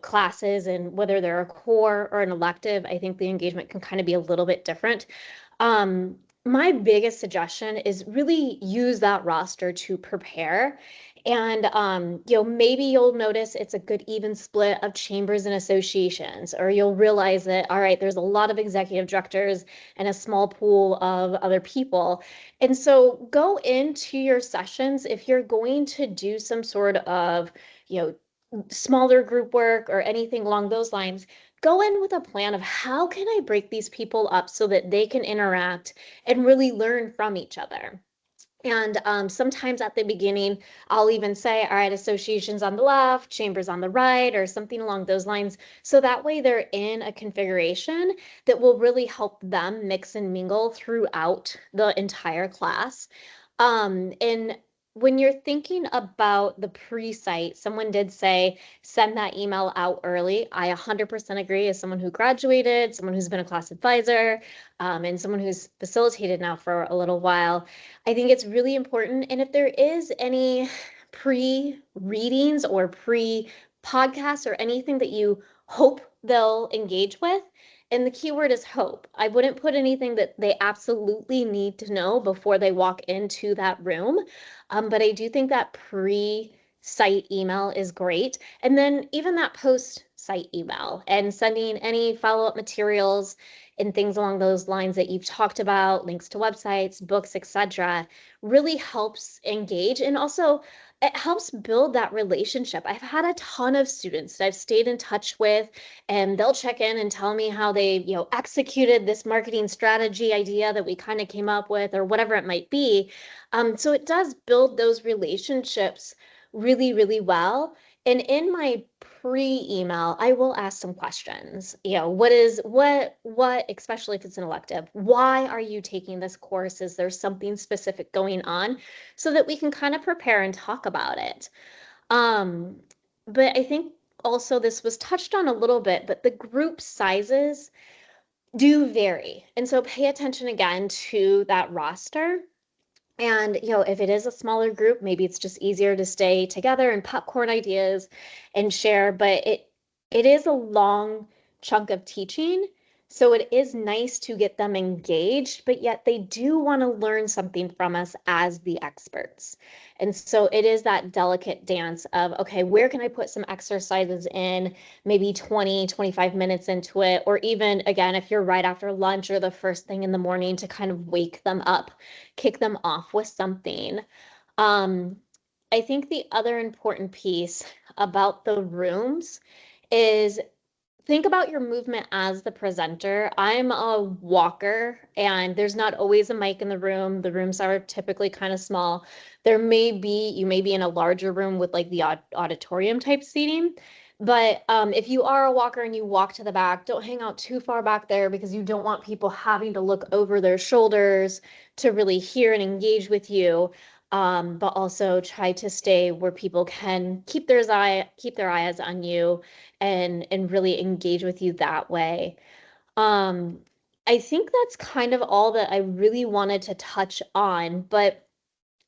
classes, and whether they're a core or an elective, I think the engagement can kind of be a little bit different. My biggest suggestion is really use that roster to prepare. And maybe you'll notice it's a good even split of chambers and associations, or you'll realize that, all right, there's a lot of executive directors and a small pool of other people. And so go into your sessions, if you're going to do some sort of smaller group work or anything along those lines, go in with a plan of how can I break these people up so that they can interact and really learn from each other. And sometimes at the beginning, I'll even say, all right, associations on the left, chambers on the right, or something along those lines. So that way they're in a configuration that will really help them mix and mingle throughout the entire class. And when you're thinking about the pre-site, someone did say, send that email out early. I 100% agree. As someone who graduated, someone who's been a class advisor, and someone who's facilitated now for a little while, I think it's really important. And if there is any pre-readings or pre-podcasts or anything that you hope they'll engage with, and the keyword is hope. I wouldn't put anything that they absolutely need to know before they walk into that room. But I do think that pre-site email is great. And then even that post-site email and sending any follow-up materials and things along those lines that you've talked about, links to websites, books, etc., really helps engage. And also it helps build that relationship. I've had a ton of students that I've stayed in touch with, and they'll check in and tell me how they, executed this marketing strategy idea that we kind of came up with, or whatever it might be. So it does build those relationships really, really well. And in my pre-email, I will ask some questions. What, especially if it's an elective, why are you taking this course? Is there something specific going on? So that we can kind of prepare and talk about it. But I think also this was touched on a little bit, but the group sizes do vary. And so pay attention again to that roster. And, if it is a smaller group, maybe it's just easier to stay together and popcorn ideas and share, but it is a long chunk of teaching. So it is nice to get them engaged, but yet they do want to learn something from us as the experts. And so it is that delicate dance of, okay, where can I put some exercises in, maybe 20, 25 minutes into it, or even, again, if you're right after lunch or the first thing in the morning, to kind of wake them up, kick them off with something. Um, I think the other important piece about the rooms is think about your movement as the presenter. I'm a walker, and there's not always a mic in the room. The rooms are typically kind of small. You may be in a larger room with like the auditorium type seating. But if you are a walker and you walk to the back, don't hang out too far back there, because you don't want people having to look over their shoulders to really hear and engage with you. But also try to stay where people can keep their eyes on you and really engage with you that way. Um, I think that's kind of all that I really wanted to touch on, but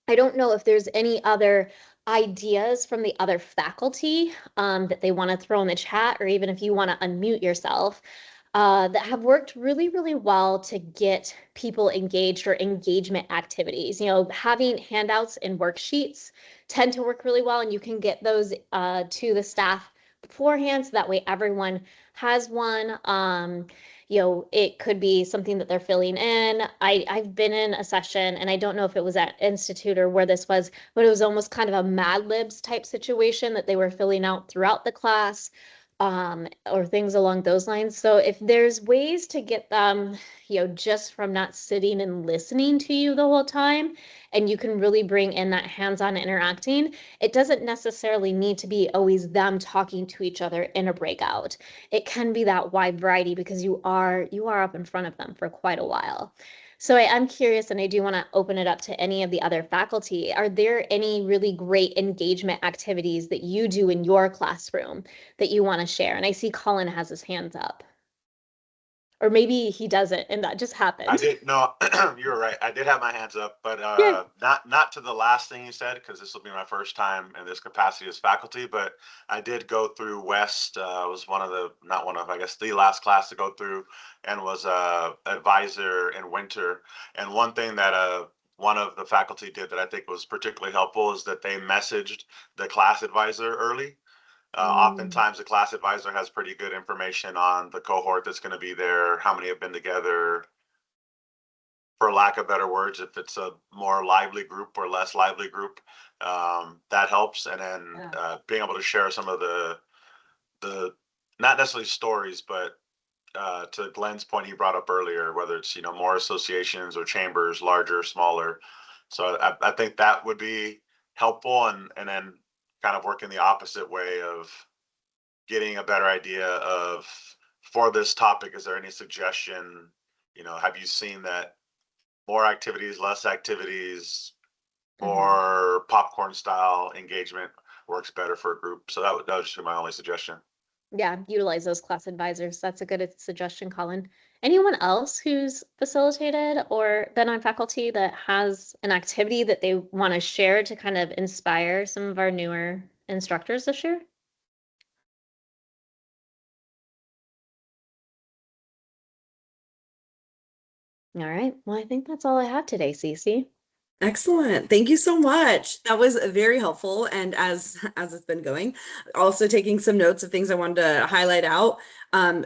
I don't know if there's any other ideas from the other faculty that they want to throw in the chat, or even if you want to unmute yourself, that have worked really, really well to get people engaged, or engagement activities. You know, having handouts and worksheets tend to work really well, and you can get those to the staff beforehand, so that way everyone has one. You know, it could be something that they're filling in. I've been in a session, and I don't know if it was at Institute or where this was, but it was almost kind of a Mad Libs type situation that they were filling out throughout the class, or things along those lines. So if there's ways to get them, you know, just from not sitting and listening to you the whole time, and you can really bring in that hands-on interacting, it doesn't necessarily need to be always them talking to each other in a breakout. It can be that wide variety, because you are up in front of them for quite a while. So I am curious, and I do want to open it up to any of the other faculty. Are there any really great engagement activities that you do in your classroom that you want to share? And I see Colin has his hands up. Or maybe he doesn't, and that just happened. I did no, you were right. I did have my hands up, but Yeah. not to the last thing you said, because this will be my first time in this capacity as faculty. But I did go through West. Was I guess the last class to go through, and was advisor in winter. And one thing that one of the faculty did that I think was particularly helpful is that they messaged the class advisor early. Oftentimes the class advisor has pretty good information on the cohort that's going to be there, how many have been together, for lack of better words, if it's a more lively group or less lively group, that helps. And then being able to share some of the not necessarily stories, but to Glenn's point he brought up earlier, whether it's, you know, more associations or chambers, larger, smaller. So I think that would be helpful, and then kind of working the opposite way of getting a better idea of, for this topic, is there any suggestion, you know, have you seen that more activities, less activities, or popcorn style engagement works better for a group? So that was just my only suggestion. Yeah, utilize those class advisors. That's a good suggestion, Colin. Anyone else who's facilitated or been on faculty that has an activity that they want to share to kind of inspire some of our newer instructors this year? All right. Well, I think that's all I have today, Cece. Excellent. Thank you so much. That was very helpful. And as it's been going, also taking some notes of things I wanted to highlight out,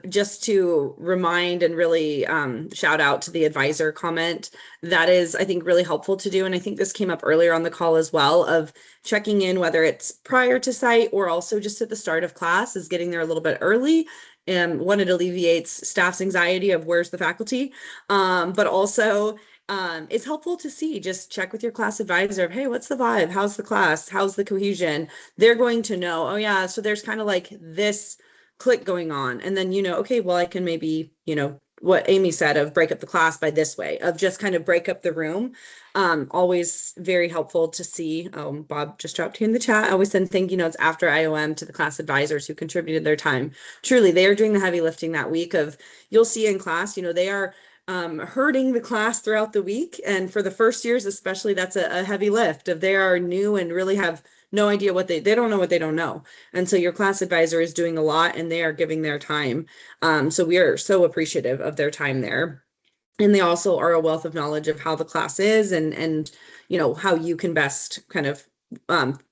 just to remind and really shout out to the advisor comment. That is, I think, really helpful to do. And I think this came up earlier on the call as well, of checking in, whether it's prior to site or also just at the start of class, is getting there a little bit early. And one, it alleviates staff's anxiety of where's the faculty, but also it's helpful to see, just check with your class advisor of, hey, what's the vibe? How's the class? How's the cohesion? They're going to know, oh yeah, so there's kind of like this click going on. And then, you know, okay, well, I can maybe, you know, what Amy said of break up the class by this way, of just kind of break up the room. Always very helpful to see. Bob just dropped here in the chat. I always send thank you notes after IOM to the class advisors who contributed their time. Truly, they are doing the heavy lifting that week. Of, you'll see in class, you know, they are herding the class throughout the week. And for the first years, especially, that's a heavy lift. Of, they are new and really have no idea what they don't know what they don't know. And so your class advisor is doing a lot and they are giving their time. So we are so appreciative of their time there. And they also are a wealth of knowledge of how the class is and how you can best kind of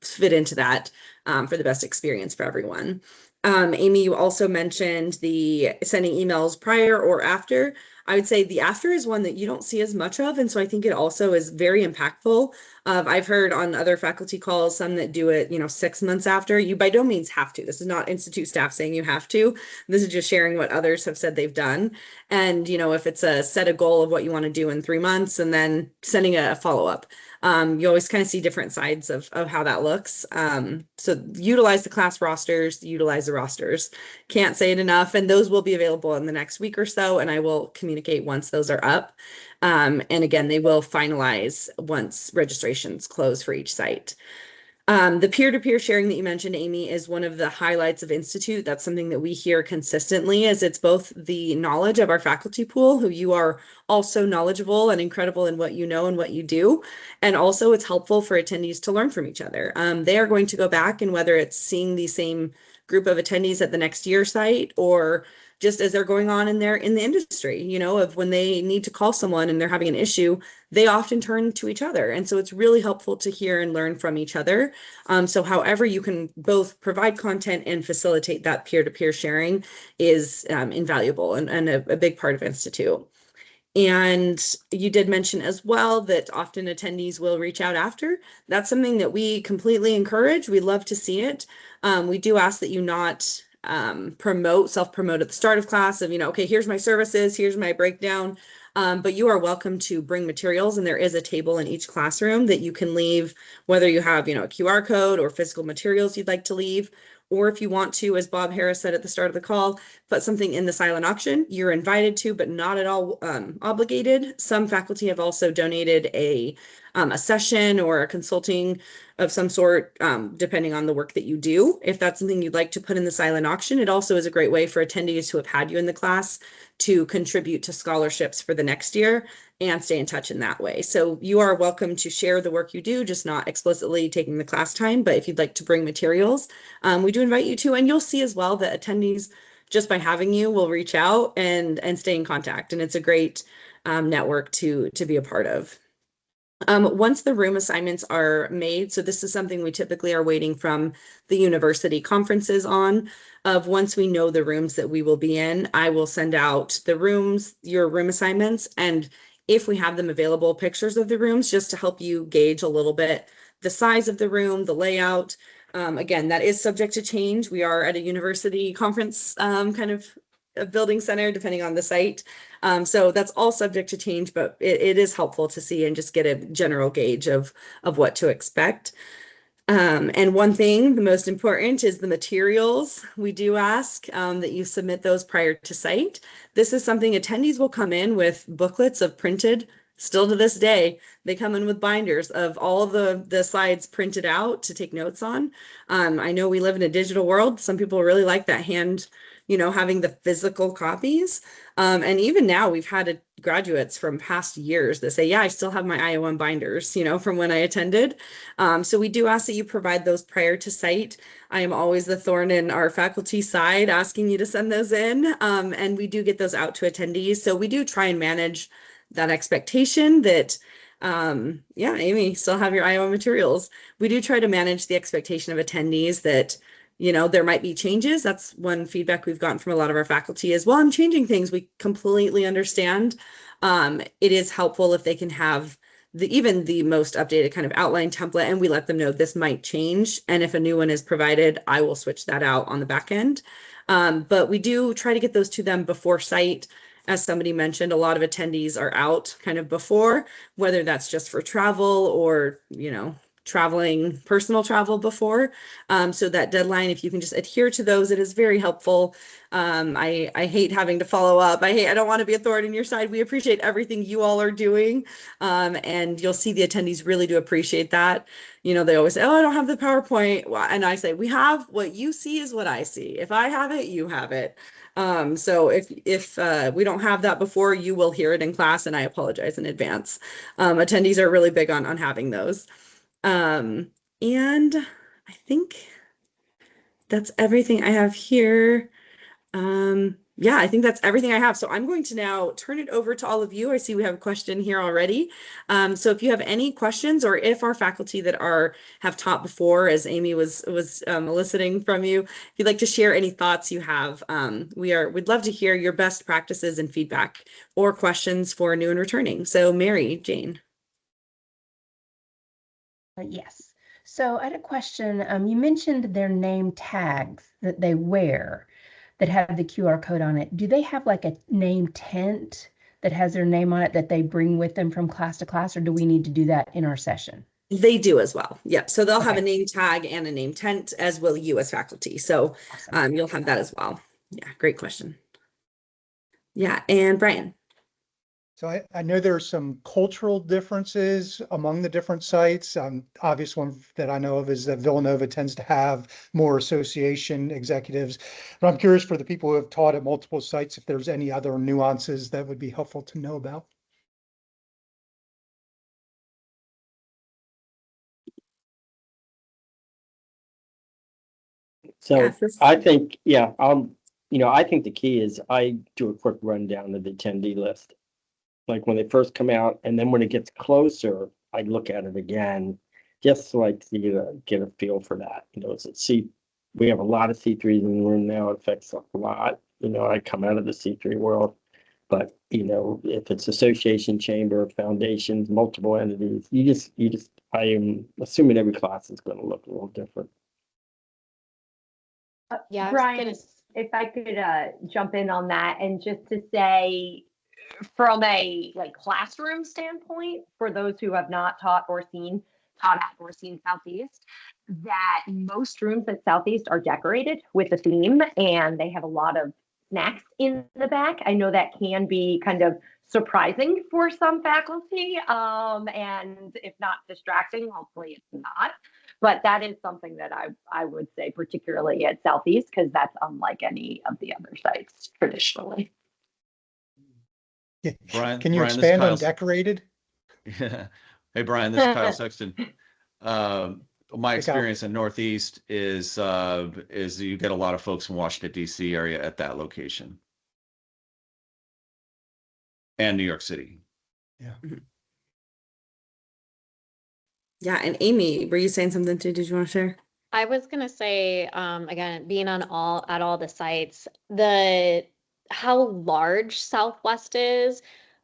fit into that for the best experience for everyone. Amy, you also mentioned the sending emails prior or after. I would say the after is one that you don't see as much of. And so I think it also is very impactful. I've heard on other faculty calls, some that do it, 6 months after. You by no means have to. This is not Institute staff saying you have to. This is just sharing what others have said they've done. And, if it's set a goal of what you want to do in 3 months and then sending a follow-up. You always kind of see different sides of how that looks. So utilize the class rosters, utilize the rosters. Can't say it enough. And those will be available in the next week or so. And I will communicate once those are up. And again, they will finalize once registrations close for each site. The peer-to-peer sharing that you mentioned, Amy, is one of the highlights of Institute. That's something that we hear consistently, as it's both the knowledge of our faculty pool, who you are also knowledgeable and incredible in what you know and what you do. And also it's helpful for attendees to learn from each other. They are going to go back, and whether it's seeing the same group of attendees at the next year site or just as they're going on in the industry, of when they need to call someone and they're having an issue, they often turn to each other. And so it's really helpful to hear and learn from each other. So however you can both provide content and facilitate that peer-to-peer sharing is invaluable and a big part of Institute. And you did mention as well that often attendees will reach out after. That's something that we completely encourage. We love to see it. We do ask that you not self-promote at the start of class of, okay, here's my services, here's my breakdown. But you are welcome to bring materials, and there is a table in each classroom that you can leave, whether you have, a QR code or physical materials you'd like to leave, or if you want to, as Bob Harris said at the start of the call, put something in the silent auction. You're invited to, but not at all obligated. Some faculty have also donated a session or a consulting of some sort, depending on the work that you do. If that's something you'd like to put in the silent auction, it also is a great way for attendees who have had you in the class to contribute to scholarships for the next year and stay in touch in that way. So you are welcome to share the work you do, just not explicitly taking the class time. But if you'd like to bring materials, we do invite you to. And you'll see as well that attendees, just by having you, will reach out and stay in contact. And it's a great network to be a part of. Once the room assignments are made, so this is something we typically are waiting from the university conferences on, of once we know the rooms that we will be in, I will send out the rooms, your room assignments, and if we have them available, pictures of the rooms, just to help you gauge a little bit the size of the room, the layout. Again, that is subject to change. We are at a university conference kind of a building center, depending on the site. So that's all subject to change, but it is helpful to see and just get a general gauge of what to expect. And one thing, the most important, is the materials. We do ask that you submit those prior to site. This is something attendees will come in with booklets of printed. Still to this day, they come in with binders of all of the slides printed out to take notes on. I know we live in a digital world. Some people really like that hand, having the physical copies. And even now we've had graduates from past years that say, yeah, I still have my IOM binders, from when I attended. So we do ask that you provide those prior to site. I am always the thorn in our faculty side asking you to send those in. And we do get those out to attendees. So we do try and manage that expectation that, yeah, Amy, still have your IOM materials. We do try to manage the expectation of attendees that, there might be changes. That's one feedback we've gotten from a lot of our faculty is, well, I'm changing things. We completely understand. It is helpful if they can have even the most updated kind of outline template, and we let them know this might change. And if a new one is provided, I will switch that out on the back end. But we do try to get those to them before site. As somebody mentioned, a lot of attendees are out kind of before, whether that's just for travel or, personal travel before. So that deadline, if you can just adhere to those, it is very helpful. I hate having to follow up. I don't want to be a thorn in your side. We appreciate everything you all are doing. And you'll see the attendees really do appreciate that. They always say, oh, I don't have the PowerPoint. And I say, we have what you see is what I see. If I have it, you have it. So if we don't have that before, you will hear it in class, and I apologize in advance. Attendees are really big on having those. And I think that's everything I have here. Yeah, I think that's everything I have. So I'm going to now turn it over to all of you. I see we have a question here already. So if you have any questions, or if our faculty that have taught before, as Amy was eliciting from you, if you'd like to share any thoughts you have, we'd love to hear your best practices and feedback or questions for new and returning. So Mary Jane. Yes. So I had a question. You mentioned their name tags that they wear that have the QR code on it. Do they have like a name tent that has their name on it that they bring with them from class to class, or do we need to do that in our session? They do as well. Yeah. So they'll have a Okay. name tag and a name tent, as will you as faculty. So Awesome. you'll have that as well. Yeah, great question. Yeah, and Brian. So I know there are some cultural differences among the different sites. Obvious one that I know of is that Villanova tends to have more association executives. But I'm curious for the people who have taught at multiple sites, if there's any other nuances that would be helpful to know about. So Yeah, I think, yeah, I think the key is I do a quick rundown of the attendee list. Like when they first come out, and then when it gets closer, I look at it again, just like to get a feel for that. We have a lot of C3s in the room now. It affects a lot. I come out of the C3 world, but if it's association, chamber, foundations, multiple entities, I am assuming every class is going to look a little different. Yeah, I was Brian, gonna if I could jump in on that, and just to say, from a classroom standpoint, for those who have not taught at or seen Southeast, that most rooms at Southeast are decorated with a theme, and they have a lot of snacks in the back. I know that can be kind of surprising for some faculty, and if not distracting, hopefully it's not. But that is something that I would say, particularly at Southeast, because that's unlike any of the other sites traditionally. Yeah. Brian, Can you Brian, this is expand on Kyle. decorated? Yeah. Hey, Brian, this is Kyle Sexton. My Hey, Kyle. experience in Northeast is you get a lot of folks from Washington, D.C. area at that location. And New York City. Yeah. Yeah, and Amy, were you saying something too? Did you want to share? I was gonna say, again, being at all the sites, how large Southwest is,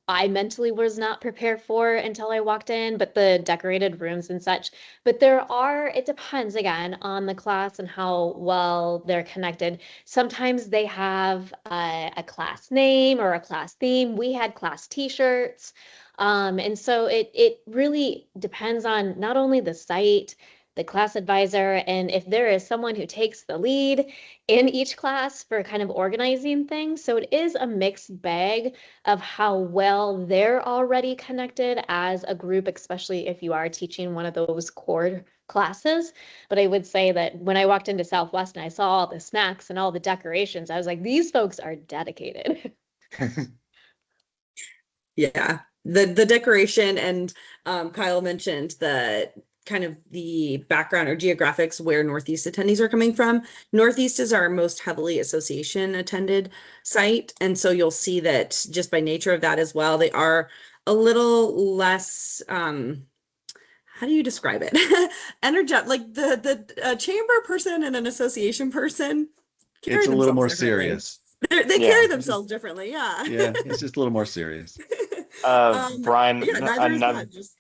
I mentally was not prepared for until I walked in, but the decorated rooms and such. But it depends again on the class and how well they're connected. Sometimes they have a class name or a class theme. We had class t-shirts. And so it really depends on not only the site, the class advisor, and if there is someone who takes the lead in each class for kind of organizing things. So it is a mixed bag of how well they're already connected as a group, especially if you are teaching one of those core classes. But I would say that when I walked into Southwest and I saw all the snacks and all the decorations, I was like, these folks are dedicated. Yeah, the decoration, and Kyle mentioned the kind of the background or geographics where Northeast attendees are coming from. Northeast is our most heavily association attended site. And so you'll see that just by nature of that as well, they are a little less, how do you describe it? Energetic, like the chamber person and an association person carry It's a little themselves more differently. serious. They Yeah. carry themselves differently, yeah. Yeah, it's just a little more serious. Brian, Yeah, neither is another, that, just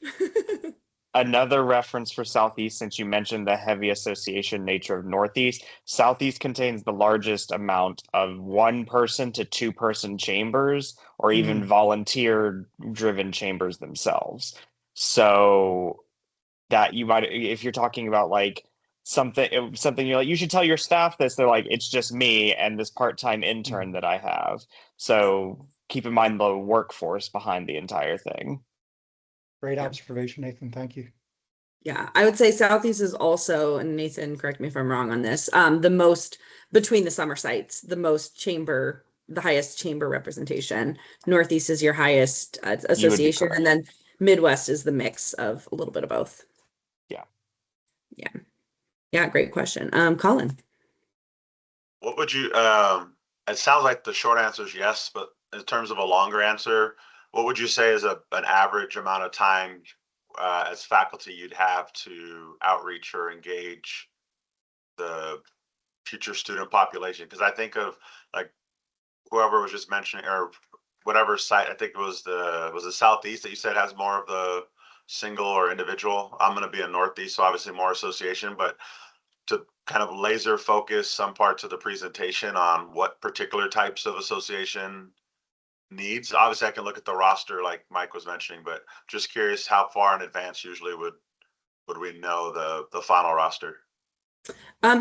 another reference for Southeast, since you mentioned the heavy association nature of Northeast, Southeast contains the largest amount of 1-person to 2-person chambers, or even volunteer-driven chambers themselves. So that you might, if you're talking about something you're like, you should tell your staff this, they're like, it's just me and this part-time intern that I have. So keep in mind the workforce behind the entire thing. Great observation, Nathan. Thank you. Yeah, I would say Southeast is also, and Nathan, correct me if I'm wrong on this, the most between the summer sites, the highest chamber representation. Northeast is your highest association, and then Midwest is the mix of a little bit of both. Yeah. Yeah. Yeah, great question. Colin. What would you, it sounds like the short answer is yes, but in terms of a longer answer, what would you say is an average amount of time as faculty you'd have to outreach or engage the future student population? Because I think of like whoever was just mentioning or whatever site, I think it was the Southeast that you said has more of the single or individual. I'm going to be in Northeast, so obviously more association, but to kind of laser focus some parts of the presentation on what particular types of association needs. Obviously I can look at the roster like Mike was mentioning, but just curious how far in advance usually would we know the final roster?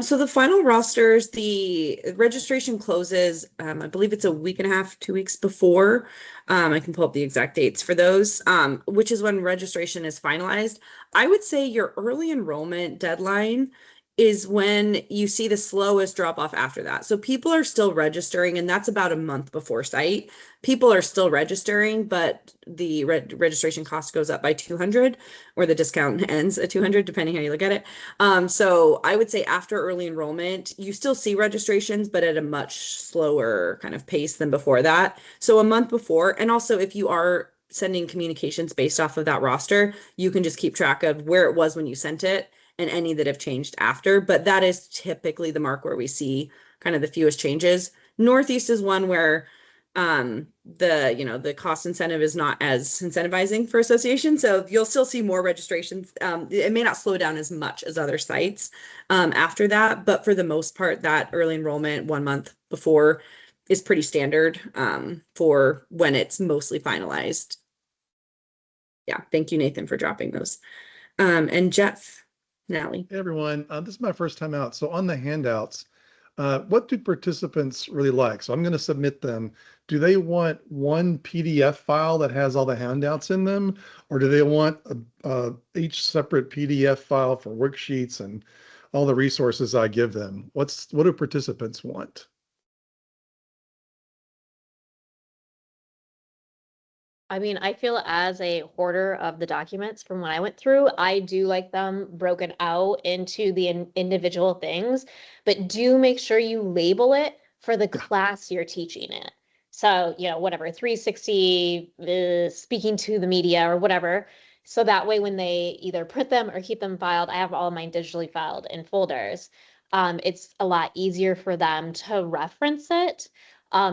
So the final rosters, the registration closes, I believe it's a week and a half, 2 weeks before. I can pull up the exact dates for those, which is when registration is finalized. I would say your early enrollment deadline is when you see the slowest drop off after that. So people are still registering, and that's about a month before site. People are still registering, but the registration cost goes up by 200, or the discount ends at 200, depending how you look at it. So I would say after early enrollment, you still see registrations, but at a much slower kind of pace than before that. So a month before, and also if you are sending communications based off of that roster, you can just keep track of where it was when you sent it and any that have changed after. But that is typically the mark where we see kind of the fewest changes. Northeast is one where the cost incentive is not as incentivizing for association. So you'll still see more registrations. It may not slow down as much as other sites after that, but for the most part, that early enrollment 1 month before is pretty standard for when it's mostly finalized. Yeah, thank you, Nathan, for dropping those. And Jeff, Nally. Hey everyone, this is my first time out. So on the handouts, what do participants really like? So I'm going to submit them. Do they want one PDF file that has all the handouts in them, or do they want each separate PDF file for worksheets and all the resources I give them? What do participants want? I mean, I feel as a hoarder of the documents from when I went through, I do like them broken out into the individual things, but do make sure you label it for the class you're teaching it. So, whatever, 360, speaking to the media or whatever. So that way, when they either print them or keep them filed, I have all of mine digitally filed in folders. It's a lot easier for them to reference it.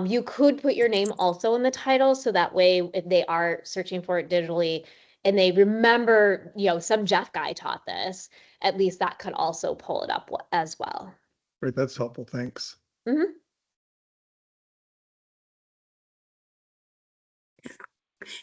You could put your name also in the title, so that way if they are searching for it digitally and they remember, some Jeff guy taught this, at least that could also pull it up as well. Great, that's helpful. Thanks. Mm-hmm.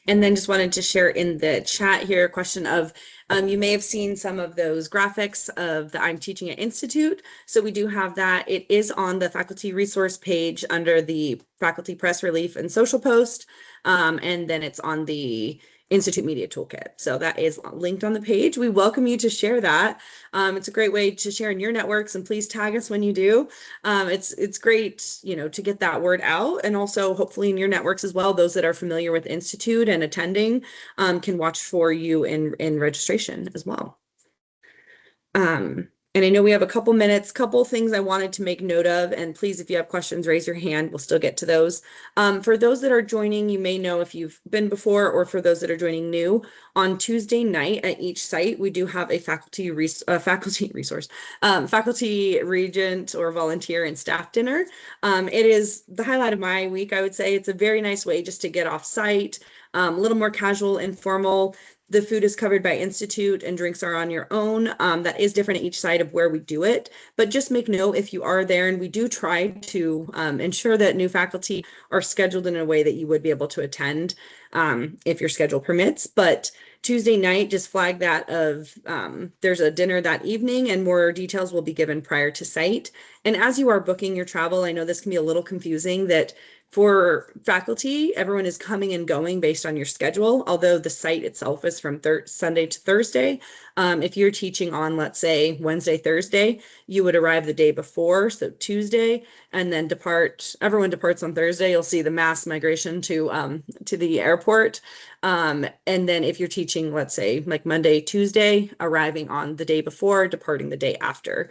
And then just wanted to share in the chat here a question of, you may have seen some of those graphics of the I'm Teaching at Institute. So we do have that. It is on the faculty resource page under the faculty press relief and social post. And then it's on the Institute Media Toolkit. So that is linked on the page. We welcome you to share that. It's a great way to share in your networks, and please tag us when you do. It's great, to get that word out, and also hopefully in your networks as well, those that are familiar with Institute and attending can watch for you in registration as well. And I know we have a couple minutes, couple things I wanted to make note of, and please, if you have questions, raise your hand. We'll still get to those. For those that are joining, you may know if you've been before, or for those that are joining new, on Tuesday night at each site, we do have a faculty regent or volunteer and staff dinner. It is the highlight of my week, I would say. It's a very nice way just to get off site, a little more casual, informal. The food is covered by Institute and drinks are on your own. That is different at each site of where we do it, but just make note if you are there, and we do try to ensure that new faculty are scheduled in a way that you would be able to attend if your schedule permits. But Tuesday night, just flag that there's a dinner that evening, and more details will be given prior to site. And as you are booking your travel, I know this can be a little confusing, that for faculty, everyone is coming and going based on your schedule, although the site itself is service from Sunday to Thursday. If you're teaching on, let's say, Wednesday, Thursday, you would arrive the day before, so Tuesday, and then everyone departs on Thursday. You'll see the mass migration to the airport. And then if you're teaching, let's say, like Monday, Tuesday, arriving on the day before, departing the day after.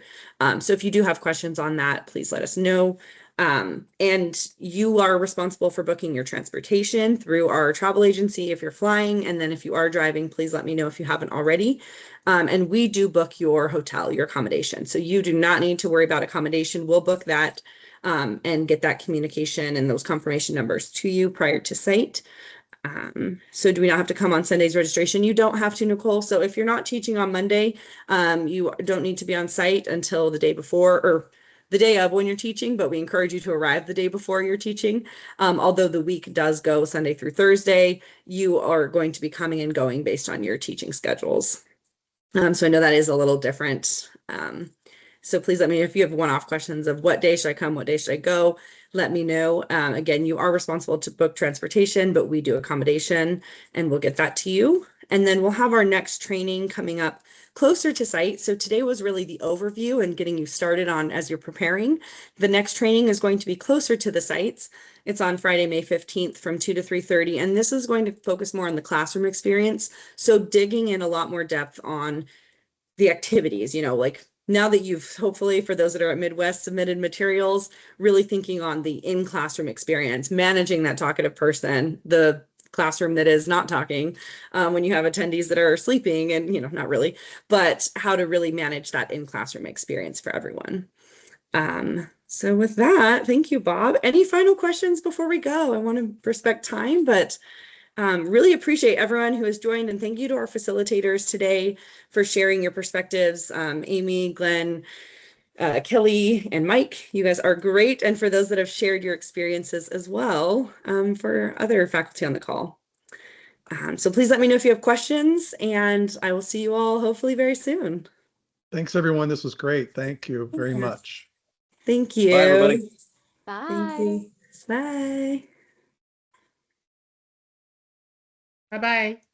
So if you do have questions on that, please let us know. And you are responsible for booking your transportation through our travel agency if you're flying. And then if you are driving, please let me know if you haven't already. And we do book your hotel, your accommodation. So you do not need to worry about accommodation. We'll book that and get that communication and those confirmation numbers to you prior to site. So do we not have to come on Sunday's registration? You don't have to, Nicole. So if you're not teaching on Monday, you don't need to be on site until the day before or the day of when you're teaching, but we encourage you to arrive the day before you're teaching. Although the week does go Sunday through Thursday, you are going to be coming and going based on your teaching schedules. So I know that is a little different. So please let me know if you have one-off questions of what day should I come, what day should I go, let me know. Again, you are responsible to book transportation, but we do accommodation and we'll get that to you. And then we'll have our next training coming up closer to site. So today was really the overview and getting you started on as you're preparing. The next training is going to be closer to the sites. It's on Friday, May 15th from 2 to 3:30. And this is going to focus more on the classroom experience. So digging in a lot more depth on the activities, like now that you've hopefully, for those that are at Midwest, submitted materials, really thinking on the in-classroom experience, managing that talkative person, the classroom that is not talking, when you have attendees that are sleeping and, not really, but how to really manage that in-classroom experience for everyone. So with that, thank you, Bob. Any final questions before we go? I want to respect time, but really appreciate everyone who has joined, and thank you to our facilitators today for sharing your perspectives. Amy, Glenn, Kelly, and Mike, you guys are great. And for those that have shared your experiences as well, for other faculty on the call. So please let me know if you have questions, and I will see you all hopefully very soon. Thanks, everyone. This was great. Thank you very Yes. much. Thank you. Bye, everybody. Bye. Thank you. Bye. Bye-bye.